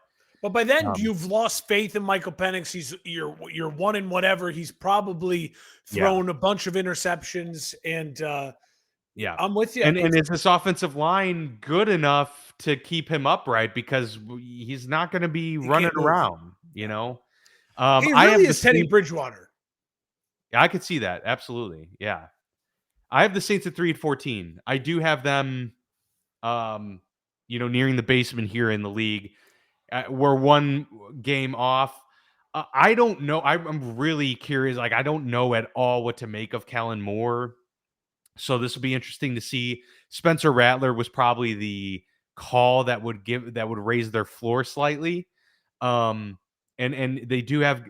by then you've lost faith in Michael Penix. You're one in whatever. He's probably thrown a bunch of interceptions, and I'm with you. And is this offensive line good enough to keep him upright? Because he's not going to be running around, He really is Teddy Bridgewater. I could see that. Absolutely. Yeah. I have the Saints at 3-14. I do have them, nearing the basement here in the league. We're one game off. I don't know. I'm really curious. Like, I don't know at all what to make of Kellen Moore. So this will be interesting to see. Spencer Rattler was probably the call that would raise their floor slightly. And they do have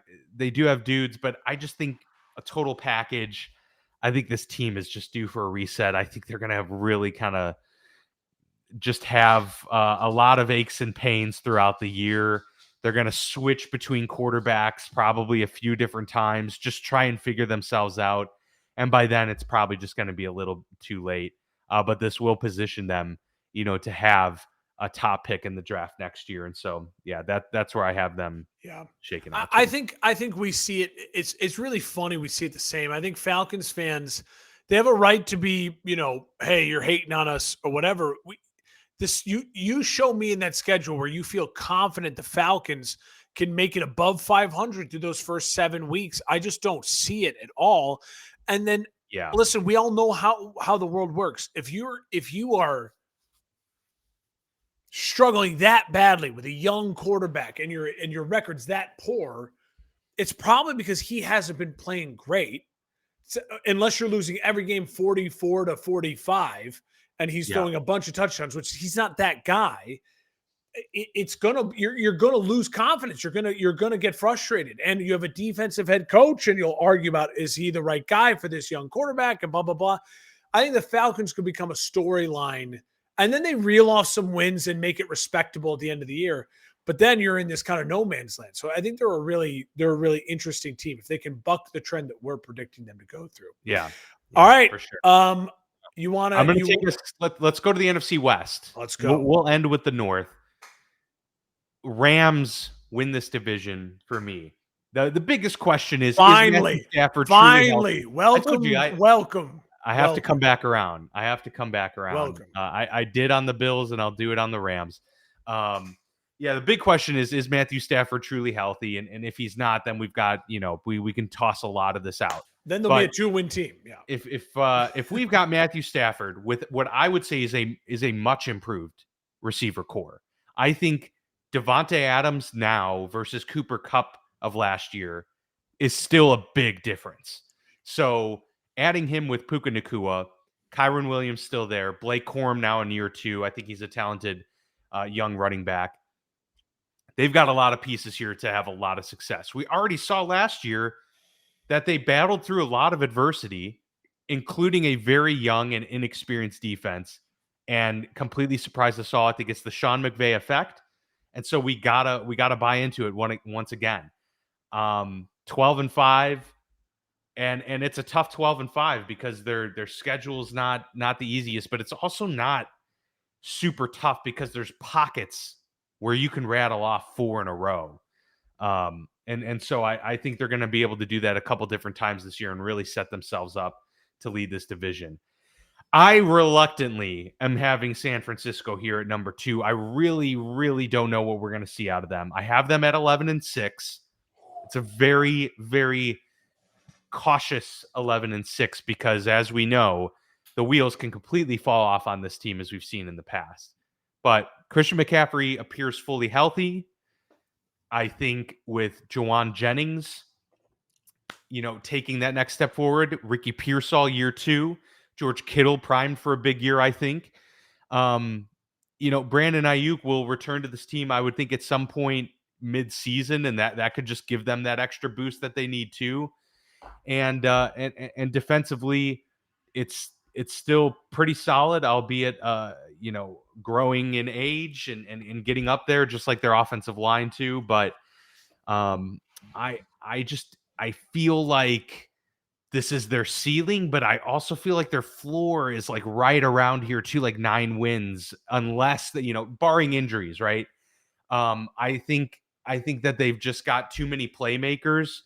dudes, but I just think a total package. I think this team is just due for a reset. I think they're going to have really kind of just have a lot of aches and pains throughout the year. They're going to switch between quarterbacks probably a few different times, just try and figure themselves out. And by then, it's probably just going to be a little too late. But this will position them, to have a top pick in the draft next year. And so, yeah, that's where I have them. Shaking out. I think we see it. It's really funny. We see it the same. I think Falcons fans, they have a right to be, hey, you're hating on us or whatever. You show me in that schedule where you feel confident the Falcons can make it above 500 through those first 7 weeks. I just don't see it at all. And then, listen, we all know how the world works. If you are struggling that badly with a young quarterback and your record's that poor, it's probably because he hasn't been playing great. So, unless you're losing every game 44-45 and he's throwing a bunch of touchdowns, which he's not that guy. You're gonna lose confidence. You're gonna get frustrated, and you have a defensive head coach, and you'll argue about, is he the right guy for this young quarterback, and blah blah blah. I think the Falcons could become a storyline, and then they reel off some wins and make it respectable at the end of the year. But then you're in this kind of no man's land. So I think they're a really interesting team if they can buck the trend that we're predicting them to go through. Yeah. All right. For sure. You want to? I'm going to take us. Let's go to the NFC West. Let's go. We'll end with the North. Rams win this division for me. The biggest question is Matthew Finally, Stafford truly healthy? welcome. I have to come back around. Welcome. I did on the Bills, and I'll do it on the Rams. The big question is Matthew Stafford truly healthy? And if he's not, then we've got, we can toss a lot of this out. Then there'll be a 2-win team. Yeah. If we've got Matthew Stafford with what I would say is a much improved receiver core, I think Devontae Adams now versus Cooper Kupp of last year is still a big difference. So adding him with Puka Nacua, Kyron Williams still there, Blake Corum now in year 2. I think he's a talented young running back. They've got a lot of pieces here to have a lot of success. We already saw last year that they battled through a lot of adversity, including a very young and inexperienced defense, and completely surprised us all. I think it's the Sean McVay effect. And so we gotta buy into it once again. 12-5, and it's a tough 12-5 because their schedule's not the easiest, but it's also not super tough because there's pockets where you can rattle off 4 in a row. And so I think they're going to be able to do that a couple different times this year and really set themselves up to lead this division. I reluctantly am having San Francisco here at number 2. I really, really don't know what we're going to see out of them. I have them at 11-6. It's a very, very cautious 11-6 because, as we know, the wheels can completely fall off on this team as we've seen in the past. But Christian McCaffrey appears fully healthy. I think with Juwan Jennings, taking that next step forward, Ricky Pearsall year 2, George Kittle primed for a big year, I think. Brandon Ayuk will return to this team, I would think, at some point mid-season, and that could just give them that extra boost that they need too. And defensively, it's still pretty solid, albeit growing in age and getting up there, just like their offensive line too. But I feel like this is their ceiling, but I also feel like their floor is like right around here too, like 9 wins, unless that, barring injuries, right? I think that they've just got too many playmakers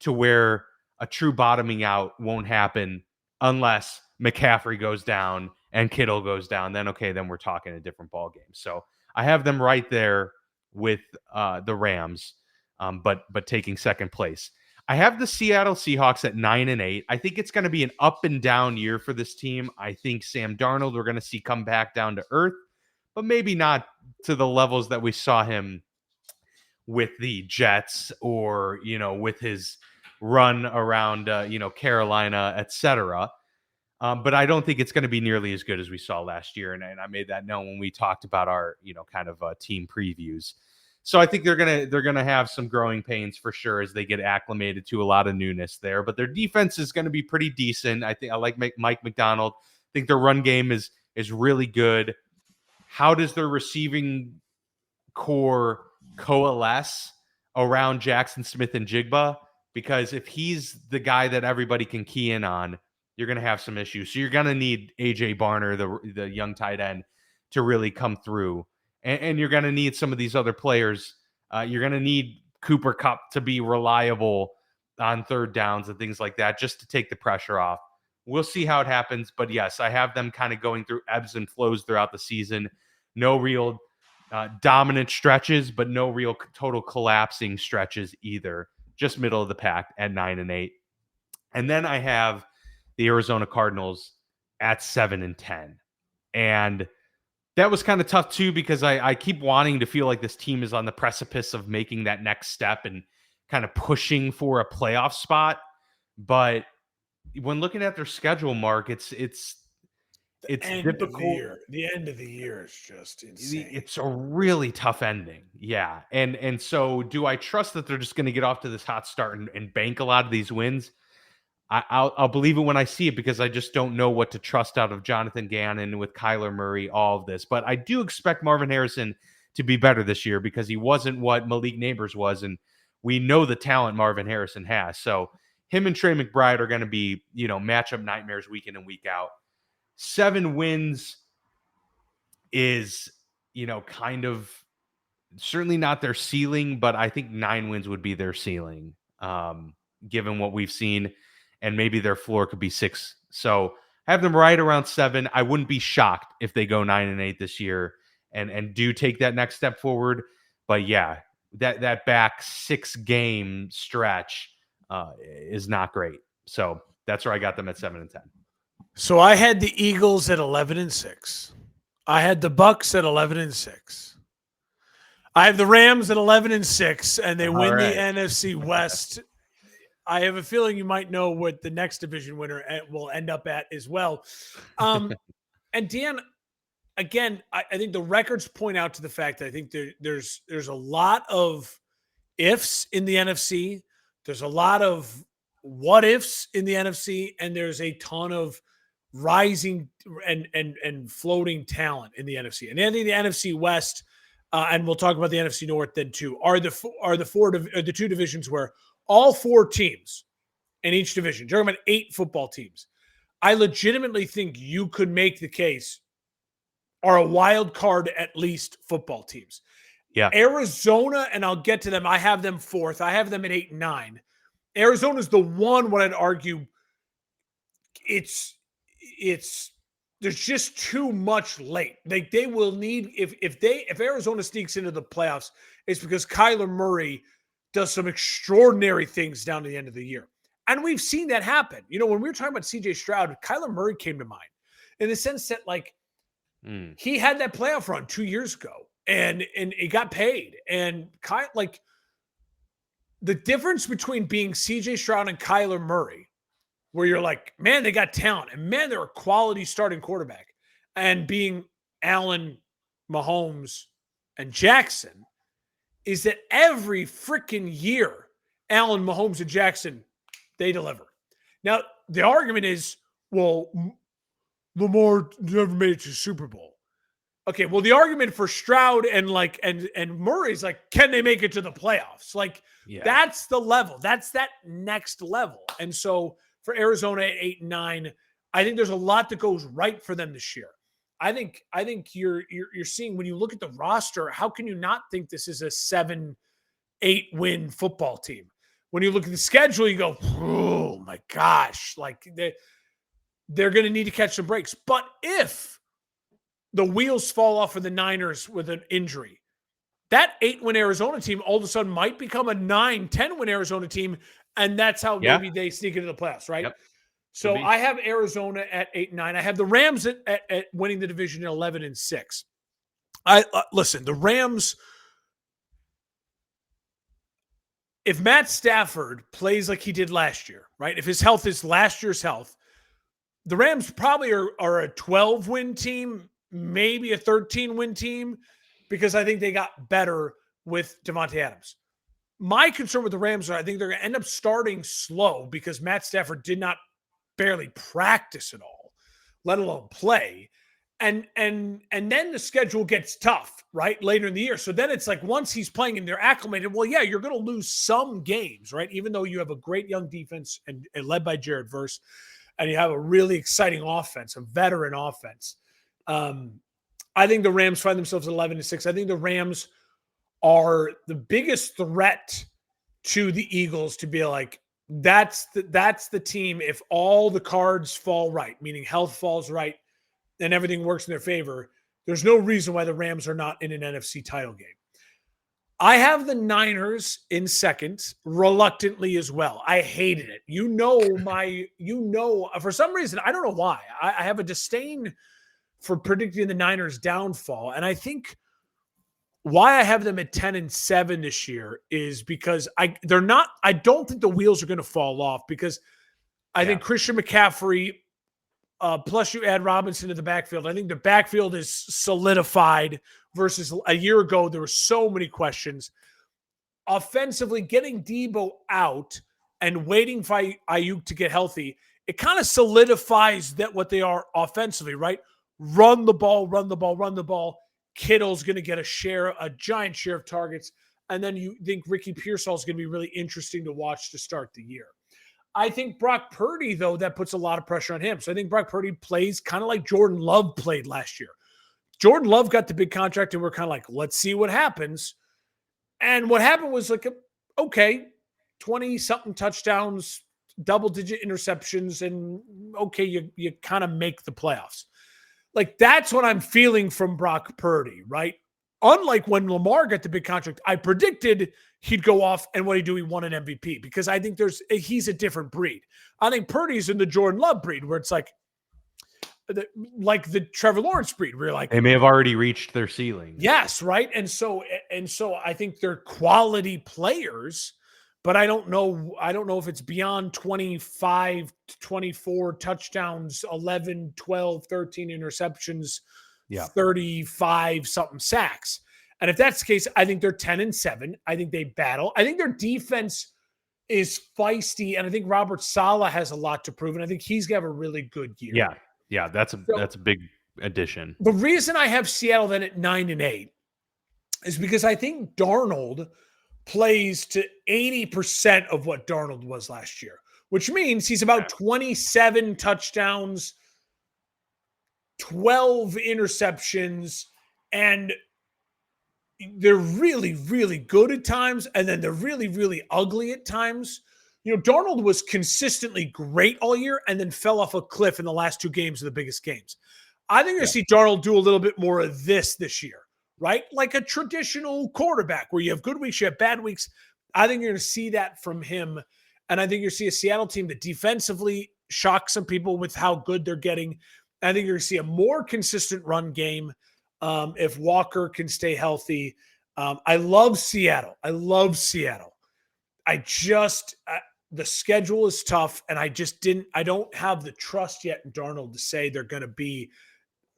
to where a true bottoming out won't happen unless McCaffrey goes down and Kittle goes down. Then we're talking a different ball game. So I have them right there with the Rams, but taking second place. I have the Seattle Seahawks at 9-8. I think it's going to be an up and down year for this team. I think Sam Darnold, we're going to see come back down to earth, but maybe not to the levels that we saw him with the Jets or, with his run around, Carolina, etc. But I don't think it's going to be nearly as good as we saw last year. And I made that known when we talked about our, kind of team previews. So I think they're gonna have some growing pains for sure as they get acclimated to a lot of newness there. But their defense is going to be pretty decent. I think I like Mike McDonald. I think their run game is really good. How does their receiving core coalesce around Jackson Smith and Jigba? Because if he's the guy that everybody can key in on, you're going to have some issues. So you're going to need AJ Barner, the young tight end, to really come through. And you're going to need some of these other players. You're going to need Cooper Kupp to be reliable on third downs and things like that, just to take the pressure off. We'll see how it happens. But yes, I have them kind of going through ebbs and flows throughout the season. No real dominant stretches, but no real total collapsing stretches either. Just middle of the pack at 9-8. And then I have the Arizona Cardinals at 7-10. And that was kind of tough too, because I keep wanting to feel like this team is on the precipice of making that next step and kind of pushing for a playoff spot. But when looking at their schedule, Mark, it's difficult. The end of the year is just insane. It's a really tough ending. Yeah. And so do I trust that they're just going to get off to this hot start and bank a lot of these wins? I'll believe it when I see it, because I just don't know what to trust out of Jonathan Gannon with Kyler Murray, all of this. But I do expect Marvin Harrison to be better this year, because he wasn't what Malik Neighbors was. And we know the talent Marvin Harrison has. So him and Trey McBride are going to be, matchup nightmares week in and week out. 7 wins is, kind of certainly not their ceiling, but I think 9 wins would be their ceiling, given what we've seen, and maybe their floor could be 6. So have them right around 7. I wouldn't be shocked if they go 9-8 this year and do take that next step forward. But yeah, that back 6-game stretch is not great. So that's where I got them at 7-10. So I had the Eagles at 11-6. I had the Bucks at 11-6. I have the Rams at 11-6, and they win the NFC West. I have a feeling you might know what the next division winner will end up at as well. And Dan, again, I think the records point out to the fact that I think there's a lot of ifs in the NFC. There's a lot of what ifs in the NFC, and there's a ton of rising and floating talent in the NFC. And I think the NFC West, and we'll talk about the NFC North then too, are the two divisions where all 4 teams in each division, you're talking about 8 football teams, I legitimately think you could make the case are a wild card at least football teams. Yeah. Arizona, and I'll get to them. I have them 4th. I have them at 8-9. Arizona's the one what I'd argue it's there's just too much late. They will need if Arizona sneaks into the playoffs, it's because Kyler Murray does some extraordinary things down to the end of the year. And we've seen that happen. You know, when we were talking about CJ Stroud, Kyler Murray came to mind in the sense that he had that playoff run 2 years ago and it got paid. And the difference between being CJ Stroud and Kyler Murray, where you're like, man, they got talent, and man, they're a quality starting quarterback, and being Allen, Mahomes, and Jackson, is that every freaking year, Allen, Mahomes, and Jackson, they deliver. Now, the argument is, well, Lamar never made it to the Super Bowl. Okay, well, the argument for Stroud and Murray is can they make it to the playoffs? That's the level. That's that next level. And so for Arizona at 8-9, I think there's a lot that goes right for them this year. I think you're seeing, when you look at the roster, how can you not think this is a 7-8 win football team? When you look at the schedule, you go, oh my gosh, they're going to need to catch some breaks. But if the wheels fall off of the Niners with an injury, that 8-win Arizona team all of a sudden might become a 9-10-win Arizona team, and that's how maybe they sneak into the playoffs, right? Yep. So I have Arizona at 8-9. I have the Rams at winning the division at 11-6. Listen, the Rams, if Matt Stafford plays like he did last year, right? If his health is last year's health, the Rams probably are a 12-win team, maybe a 13-win team, because I think they got better with Davante Adams. My concern with the Rams are I think they're going to end up starting slow because Matt Stafford did not barely practice at all, let alone play. And then the schedule gets tough, right, later in the year. So then it's once he's playing and they're acclimated, well, yeah, you're going to lose some games, right? Even though you have a great young defense and led by Jared Verse, and you have a really exciting offense, a veteran offense. I think the Rams find themselves at 11-6. I think the Rams are the biggest threat to the Eagles to be that's the team. If all the cards fall right, meaning health falls right and everything works in their favor, there's no reason why the Rams are not in an NFC title game. I have the Niners in second, reluctantly as well. I hated it. For some reason, I don't know why. I have a disdain for predicting the Niners' downfall. And I think why I have them at 10-7 this year is because I don't think the wheels are going to fall off, because I think Christian McCaffrey, plus you add Robinson to the backfield, I think the backfield is solidified versus a year ago. There were so many questions. Offensively, getting Debo out and waiting for Ayuk to get healthy, it kind of solidifies that what they are offensively, right? Run the ball, run the ball, run the ball. Kittle's going to get a giant share of targets. And then you think Ricky Pearsall is going to be really interesting to watch to start the year. I think Brock Purdy, though, that puts a lot of pressure on him. So I think Brock Purdy plays kind of like Jordan Love played last year. Jordan Love got the big contract, and we're kind of like, let's see what happens. And what happened was like, okay, 20 something touchdowns, double digit interceptions, and okay, you kind of make the playoffs. Like that's what I'm feeling from Brock Purdy, right? Unlike when Lamar got the big contract, I predicted he'd go off and what he'd do, he won an MVP because I think he's a different breed. I think Purdy's in the Jordan Love breed where it's like the Trevor Lawrence breed, where you're like, they may have already reached their ceiling. yes, right. And so I think they're quality players, but I don't know if it's beyond 25, 24 touchdowns, 11, 12, 13 interceptions, 35 something sacks. And if that's the case, I think they're 10-7. I think they battle. I think their defense is feisty, and I think Robert Saleh has a lot to prove, and I think he's going to have a really good year. Yeah, that's a big addition. The reason I have Seattle then at 9-8 is because I think Darnold plays to 80% of what Darnold was last year, which means he's about 27 touchdowns, 12 interceptions, and they're really, really good at times, and then they're really, really ugly at times. You know, Darnold was consistently great all year and then fell off a cliff in the last two games of the biggest games. I think you're going to see Darnold do a little bit more of this year, right? Like a traditional quarterback where you have good weeks, you have bad weeks. I think you're going to see that from him. And I think you're going to see a Seattle team that defensively shocks some people with how good they're getting. I think you're going to see a more consistent run game if Walker can stay healthy. I love Seattle. The schedule is tough, and I don't have the trust yet in Darnold to say they're going to be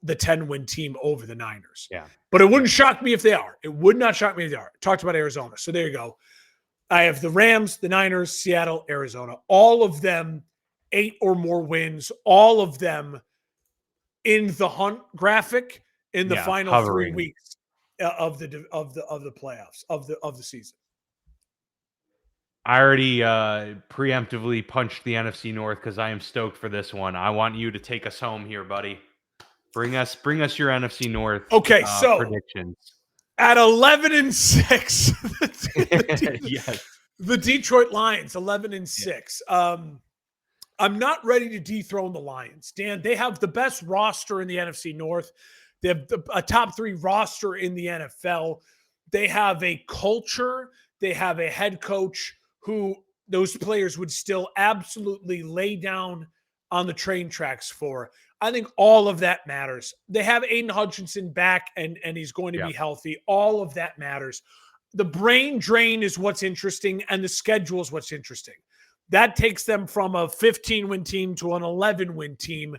the 10-win team over the Niners. Yeah. But it wouldn't shock me if they are. It would not shock me if they are. Talked about Arizona. So there you go. I have the Rams, the Niners, Seattle, Arizona. All of them 8 or more wins. All of them in the hunt graphic in the final hovering 3 weeks of the playoffs of the season. I already preemptively punched the NFC North because I am stoked for this one. I want you to take us home here, buddy. Bring us your NFC North. Okay, so predictions at 11-6. Yes, the Detroit Lions 11-6. I'm not ready to dethrone the Lions, Dan. They have the best roster in the NFC North. They have a top 3 roster in the NFL. They have a culture. They have a head coach who those players would still absolutely lay down on the train tracks for. I think all of that matters. They have Aiden Hutchinson back, and he's going to be healthy. All of that matters. The brain drain is what's interesting, and the schedule is what's interesting. That takes them from a 15-win team to an 11-win team.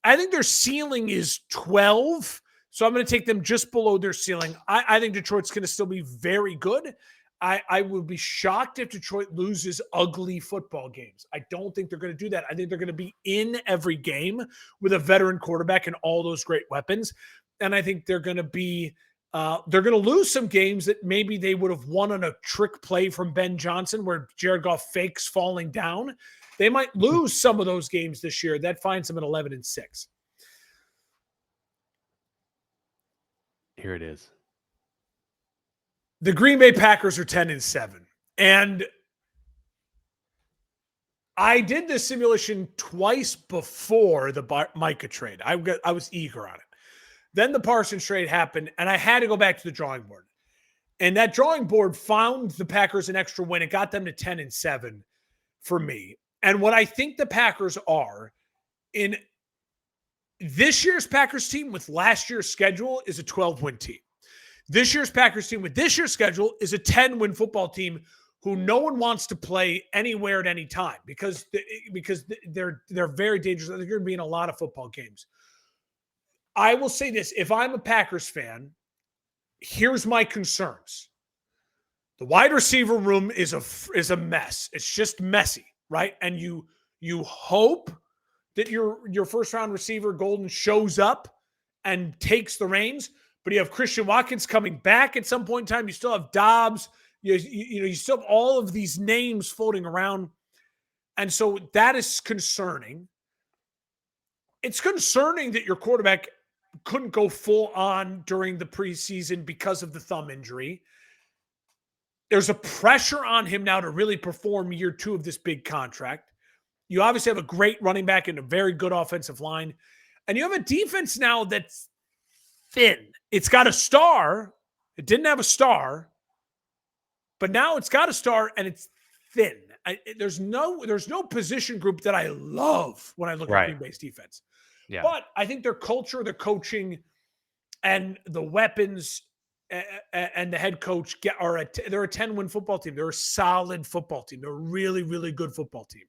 I think their ceiling is 12, so I'm going to take them just below their ceiling. I think Detroit's going to still be very good. I will be shocked if Detroit loses ugly football games. I don't think they're going to do that. I think they're going to be in every game with a veteran quarterback and all those great weapons. And I think they're going to lose some games that maybe they would have won on a trick play from Ben Johnson where Jared Goff fakes falling down. They might lose some of those games this year. That finds them at 11-6. Here it is. The Green Bay Packers are 10-7. And I did this simulation twice before the Micah trade. I was eager on it. Then the Parsons trade happened, and I had to go back to the drawing board. And that drawing board found the Packers an extra win. It got them to 10-7 for me. And what I think the Packers are in this year's Packers team with last year's schedule is a 12-win team. This year's Packers team with this year's schedule is a 10-win football team who no one wants to play anywhere at any time because they're very dangerous. They're going to be in a lot of football games. I will say this. If I'm a Packers fan, here's my concerns. The wide receiver room is a mess. It's just messy, right? And you hope that your first round receiver Golden shows up and takes the reins, but you have Christian Watkins coming back at some point in time. You still have Dobbs. You still have all of these names floating around. And so that is concerning. It's concerning that your quarterback couldn't go full on during the preseason because of the thumb injury. There's a pressure on him now to really perform year 2 of this big contract. You obviously have a great running back and a very good offensive line. And you have a defense now that's thin. It's got a star. It didn't have a star. But now it's got a star and it's thin. There's no position group that I love when I look at Green Bay's defense. Yeah. But I think their culture, their coaching, and the weapons and the head coach they're a 10-win football team. They're a solid football team. They're a really, really good football team.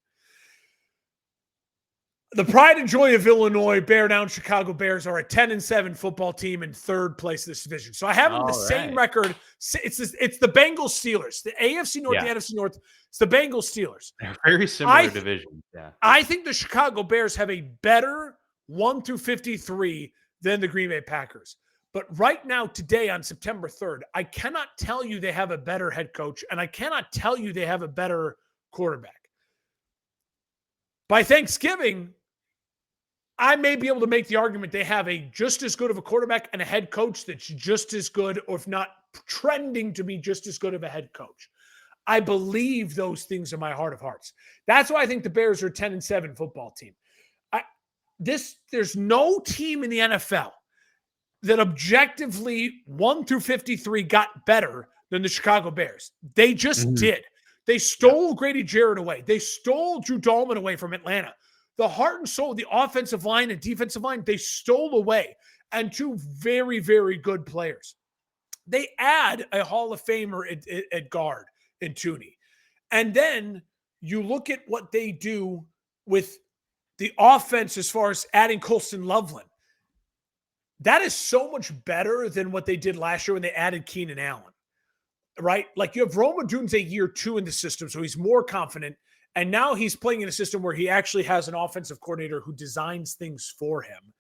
The pride and joy of Illinois, Bear Down Chicago Bears, are a 10-7 football team in third place in this division. So I have them the same record. It's the Bengals Steelers, the AFC North, the NFC North. It's the Bengals Steelers. They're very similar divisions. Yeah, I think the Chicago Bears have a better 1 through 53 than the Green Bay Packers. But right now, today on September 3rd, I cannot tell you they have a better head coach, and I cannot tell you they have a better quarterback. By Thanksgiving, I may be able to make the argument they have a just as good of a quarterback and a head coach that's just as good, or if not trending to be just as good of a head coach. I believe those things in my heart of hearts. That's why I think the Bears are a 10-7 football team. There's no team in the NFL that objectively 1 through 53 got better than the Chicago Bears. They just did. They stole Grady Jarrett away. They stole Drew Dahlman away from Atlanta. The heart and soul of the offensive line and defensive line, they stole away. And 2 very, very good players. They add a Hall of Famer at guard in Tooney. And then you look at what they do with the offense as far as adding Colston Loveland. That is so much better than what they did last year when they added Keenan Allen, right? Like, you have Rome Odunze year 2 in the system, so he's more confident. And now he's playing in a system where he actually has an offensive coordinator who designs things for him.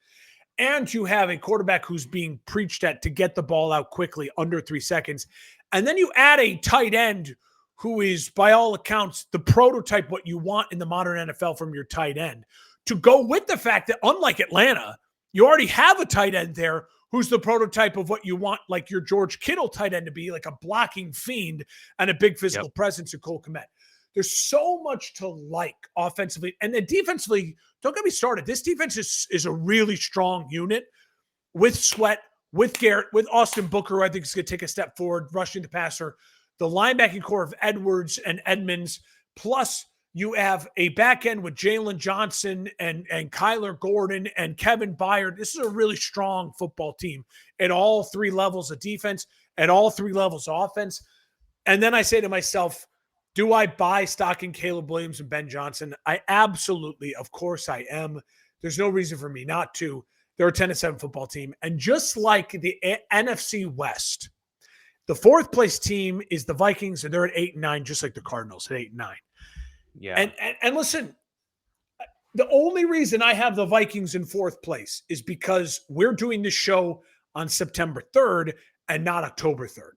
And you have a quarterback who's being preached at to get the ball out quickly, under 3 seconds. And then you add a tight end who is, by all accounts, the prototype, what you want in the modern NFL from your tight end, to go with the fact that, unlike Atlanta, you already have a tight end there who's the prototype of what you want, like your George Kittle tight end to be, like a blocking fiend and a big physical presence in Cole Kmet. There's so much to like offensively. And then defensively, don't get me started. This defense is a really strong unit with Sweat, with Garrett, with Austin Booker, who I think is going to take a step forward, rushing the passer. The linebacking core of Edwards and Edmonds, plus you have a back end with Jalen Johnson and Kyler Gordon and Kevin Byard. This is a really strong football team at all 3 levels of defense, at all 3 levels of offense. And then I say to myself, do I buy stock in Caleb Williams and Ben Johnson? I absolutely, of course I am. There's no reason for me not to. They're a 10-7 football team. And just like the NFC West, the 4th place team is the Vikings, and they're at 8-9, just like the Cardinals at 8-9. Yeah. And listen, the only reason I have the Vikings in 4th place is because we're doing this show on September 3rd and not October 3rd.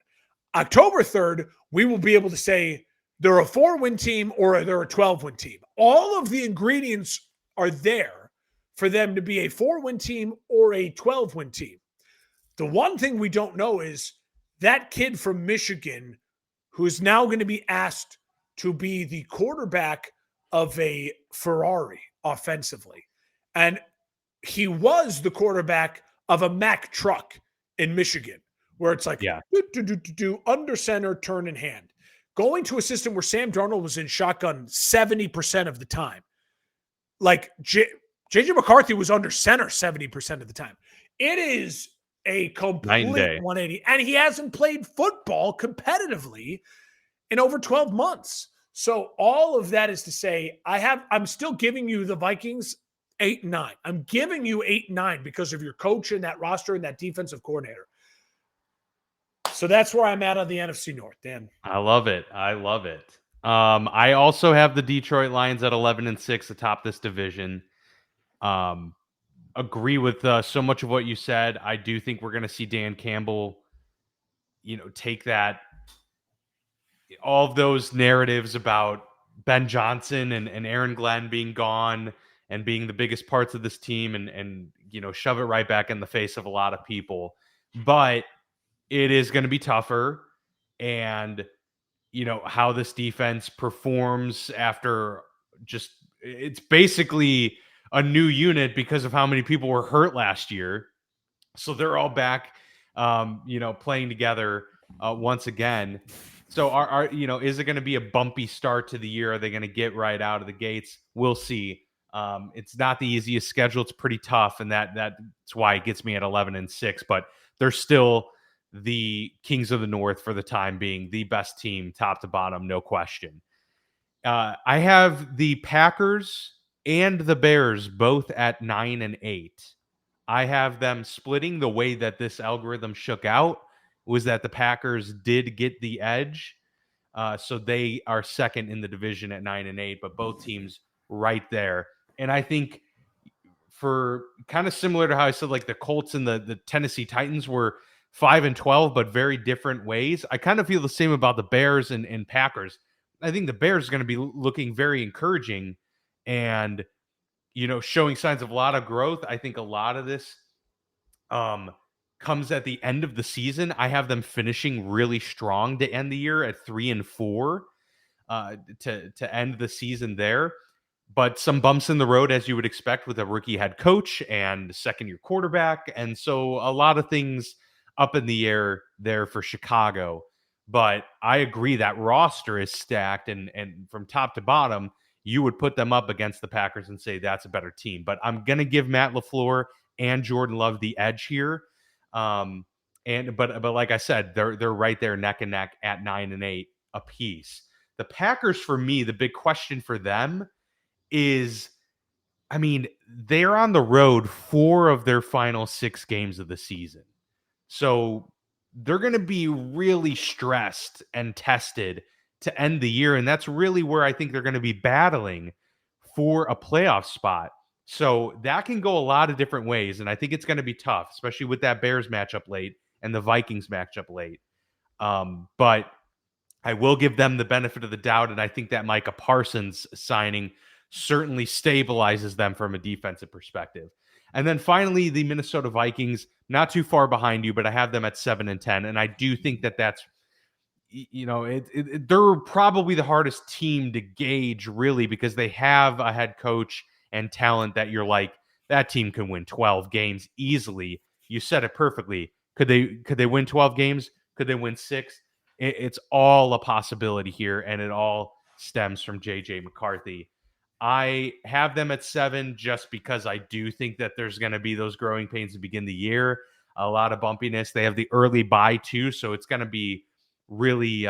October 3rd, we will be able to say they're a 4-win team or they're a 12-win team. All of the ingredients are there for them to be a 4-win team or a 12-win team. The one thing we don't know is that kid from Michigan who's now going to be asked to be the quarterback of a Ferrari offensively. And he was the quarterback of a Mack truck in Michigan, where it's like, under center, turn in hand. Going to a system where Sam Darnold was in shotgun 70% of the time. Like, J.J. McCarthy was under center 70% of the time. It is a complete 180. And he hasn't played football competitively in over 12 months. So all of that is to say, I'm still giving you the Vikings 8-9. I'm giving you 8-9 because of your coach and that roster and that defensive coordinator. So that's where I'm at on the NFC North, Dan. I love it. I also have the Detroit Lions at 11-6 atop this division. Agree with so much of what you said. I do think we're going to see Dan Campbell, take that, all of those narratives about Ben Johnson and Aaron Glenn being gone and being the biggest parts of this team and shove it right back in the face of a lot of people. But it is going to be tougher. And how this defense performs after it's basically a new unit because of how many people were hurt last year. So they're all back, playing together once again. So is it going to be a bumpy start to the year? Are they going to get right out of the gates? We'll see. It's not the easiest schedule. It's pretty tough, and that's why it gets me at 11-6. But they're still the Kings of the North for the time being, the best team, top to bottom, no question. I have the Packers and the Bears both at 9-8. I have them splitting. The way that this algorithm shook out was that the Packers did get the edge. So they are second in the division at 9-8, but both teams right there. And I think for kind of similar to how I said, like the Colts and the Tennessee Titans were 5-12, but very different ways. I kind of feel the same about the Bears and Packers. I think the Bears are going to be looking very encouraging and, showing signs of a lot of growth. I think a lot of this comes at the end of the season. I have them finishing really strong to end the year at 3-4 to end the season there. But some bumps in the road, as you would expect with a rookie head coach and second-year quarterback. And so a lot of things up in the air there for Chicago. But I agree that roster is stacked, and from top to bottom, you would put them up against the Packers and say that's a better team. But I'm going to give Matt LaFleur and Jordan Love the edge here. But like I said, they're right there neck and neck at 9-8 apiece. The Packers, for me, the big question for them is, they're on the road 4 of their final 6 games of the season. So they're going to be really stressed and tested to end the year. And that's really where I think they're going to be battling for a playoff spot. So that can go a lot of different ways. And I think it's going to be tough, especially with that Bears matchup late and the Vikings matchup late. But I will give them the benefit of the doubt. And I think that Micah Parsons signing certainly stabilizes them from a defensive perspective. And then finally, the Minnesota Vikings, not too far behind you, but I have them at 7-10. And I do think that's, they're probably the hardest team to gauge, really, because they have a head coach and talent that you're like, that team can win 12 games easily. You said it perfectly. Could they win 12 games? Could they win 6? It's all a possibility here, and it all stems from J.J. McCarthy. I have them at 7 just because I do think that there's going to be those growing pains to begin the year, a lot of bumpiness. They have the early bye too, so it's going to be really,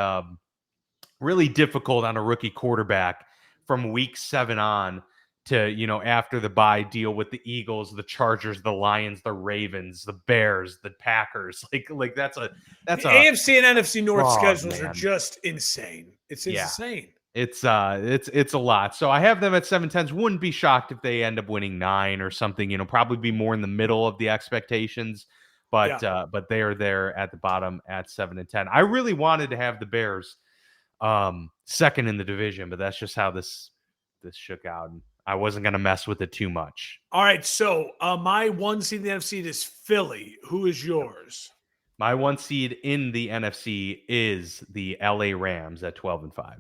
really difficult on a rookie quarterback from week 7 on to, after the bye, deal with the Eagles, the Chargers, the Lions, the Ravens, the Bears, the Packers. Like that's the AFC and NFC North schedules are just insane. It's insane. It's a lot. So I have them at 7-10. Wouldn't be shocked if they end up winning 9 or something, probably be more in the middle of the expectations, but they are there at the bottom at 7-10. I really wanted to have the Bears second in the division, but that's just how this shook out. And I wasn't going to mess with it too much. All right. So my 1 seed in the NFC is Philly. Who is yours? My 1 seed in the NFC is the LA Rams at 12-5.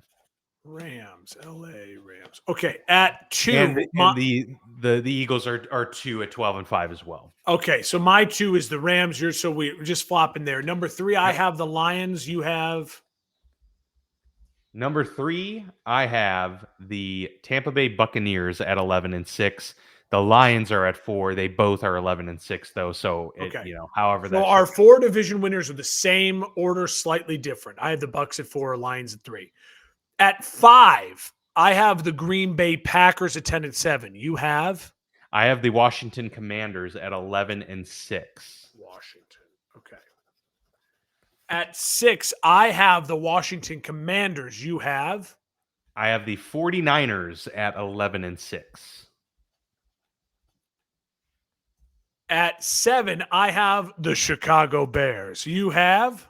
LA Rams. Okay, at 2. And the Eagles are 2 at 12-5 as well. Okay, so my 2 is the Rams. So we're just flopping there. Number 3, I have the Lions. You have? Number 3, I have the Tampa Bay Buccaneers at 11-6. The Lions are at 4. They both are 11-6 though. So however that. So our 4 division winners are the same order, slightly different. I have the Bucs at 4, Lions at 3. At 5, I have the Green Bay Packers at 10-7. You have? I have the Washington Commanders at 11-6. Washington. Okay. At 6, I have the Washington Commanders. You have? I have the 49ers at 11-6. At 7, I have the Chicago Bears. You have?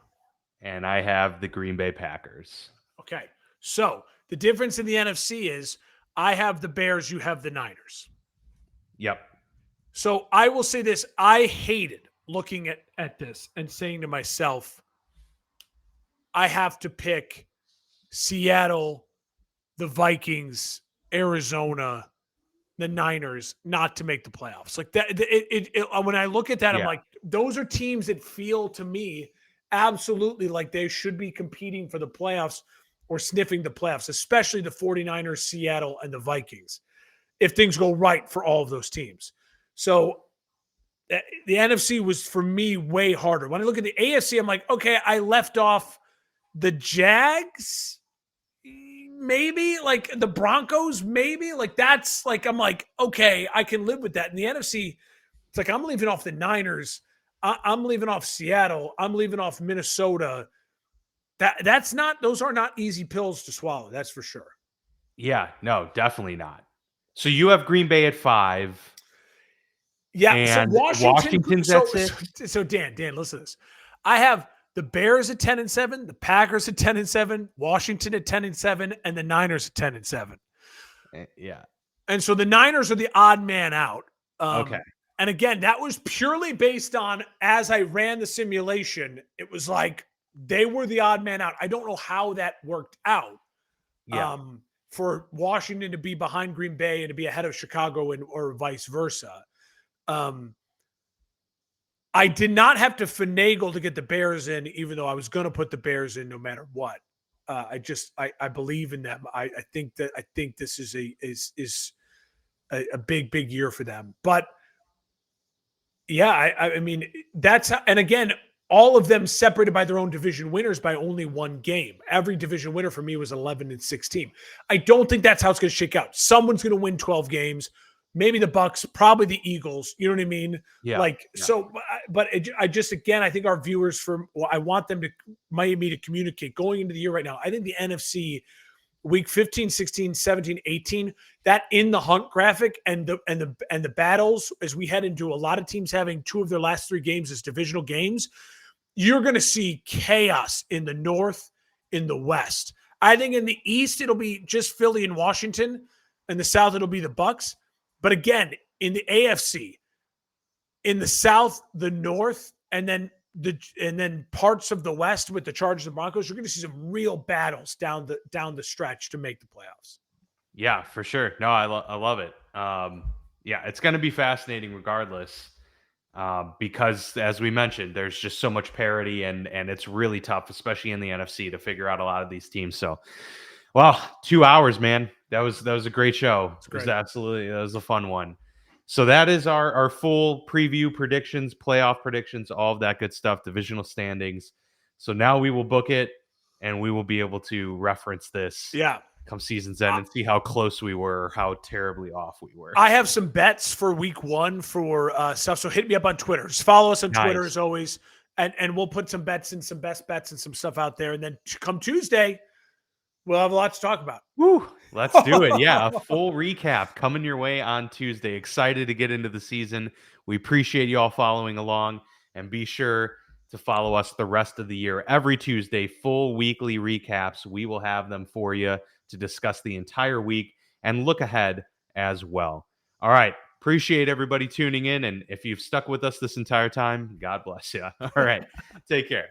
And I have the Green Bay Packers. Okay. So the difference in the NFC is I have the Bears, you have the Niners. Yep. So I will say this. I hated looking at this and saying to myself, I have to pick Seattle, the Vikings, Arizona, the Niners not to make the playoffs. Like that, when I look at that, I'm Yeah. like, those are teams that feel to me absolutely like they should be competing for the playoffs or sniffing the playoffs, especially the 49ers, Seattle, and the Vikings, if things go right for all of those teams. So the NFC was, for me, way harder. When I look at the AFC, I'm like, okay, I left off the Jags, maybe, like the Broncos, maybe. Like that's like, I'm like, okay, I can live with that. In the NFC, it's like I'm leaving off the Niners. I'm leaving off Seattle. I'm leaving off Minnesota. Those are not easy pills to swallow. That's for sure. Yeah, no, definitely not. So you have Green Bay at 5. Yeah. So And Washington. Washington's at 6? So Dan, listen to this. I have the Bears at 10-7, the Packers at 10-7, Washington at 10-7, and the Niners at 10-7. Yeah. And so the Niners are the odd man out. Okay. And again, that was purely based on, as I ran the simulation, it was like they were the odd man out. I don't know how that worked out. Yeah. For Washington to be behind Green Bay and to be ahead of Chicago, or vice versa. I did not have to finagle to get the Bears in, even though I was going to put the Bears in no matter what. I believe in them. I think this is a big year for them. But yeah, I mean, and again, all of them separated by their own division winners by only one game. Every division winner for me was 11-16. I don't think that's how it's going to shake out. Someone's going to win 12 games. Maybe the Bucks, probably the Eagles. You know what I mean? Yeah. So, but I just, again, I think our viewers, I want them to, Miami, to communicate going into the year right now. I think the NFC week 15, 16, 17, 18, that in the hunt graphic and the battles, as we head into a lot of teams having 2 of their last 3 games as divisional games, you're going to see chaos in the North, in the West. I think in the East, it'll be just Philly and Washington. In the South, it'll be the Bucks. But again, in the AFC, in the South, the North, and then parts of the West with the Chargers and Broncos, you're going to see some real battles down the stretch to make the playoffs. Yeah, for sure. No, I love it. Yeah, it's going to be fascinating regardless, because as we mentioned, there's just so much parity, and it's really tough, especially in the NFC, to figure out a lot of these teams. So, well, 2 hours, man. That was a great show. It was a fun one. So that is our full preview, predictions, playoff predictions, all of that good stuff, divisional standings. So now we will book it, and we will be able to reference this. Yeah. Come season's end and see how close we were, how terribly off we were. I have some bets for week 1 for stuff. So hit me up on Twitter. Just follow us on Twitter as always. And we'll put some bets and some best bets and some stuff out there. And then come Tuesday, we'll have a lot to talk about. Woo, let's do it. Yeah, a full recap coming your way on Tuesday. Excited to get into the season. We appreciate you all following along, and be sure to follow us the rest of the year. Every Tuesday, full weekly recaps. We will have them for you to discuss the entire week and look ahead as well. All right. Appreciate everybody tuning in. And if you've stuck with us this entire time, God bless you. All right. Take care.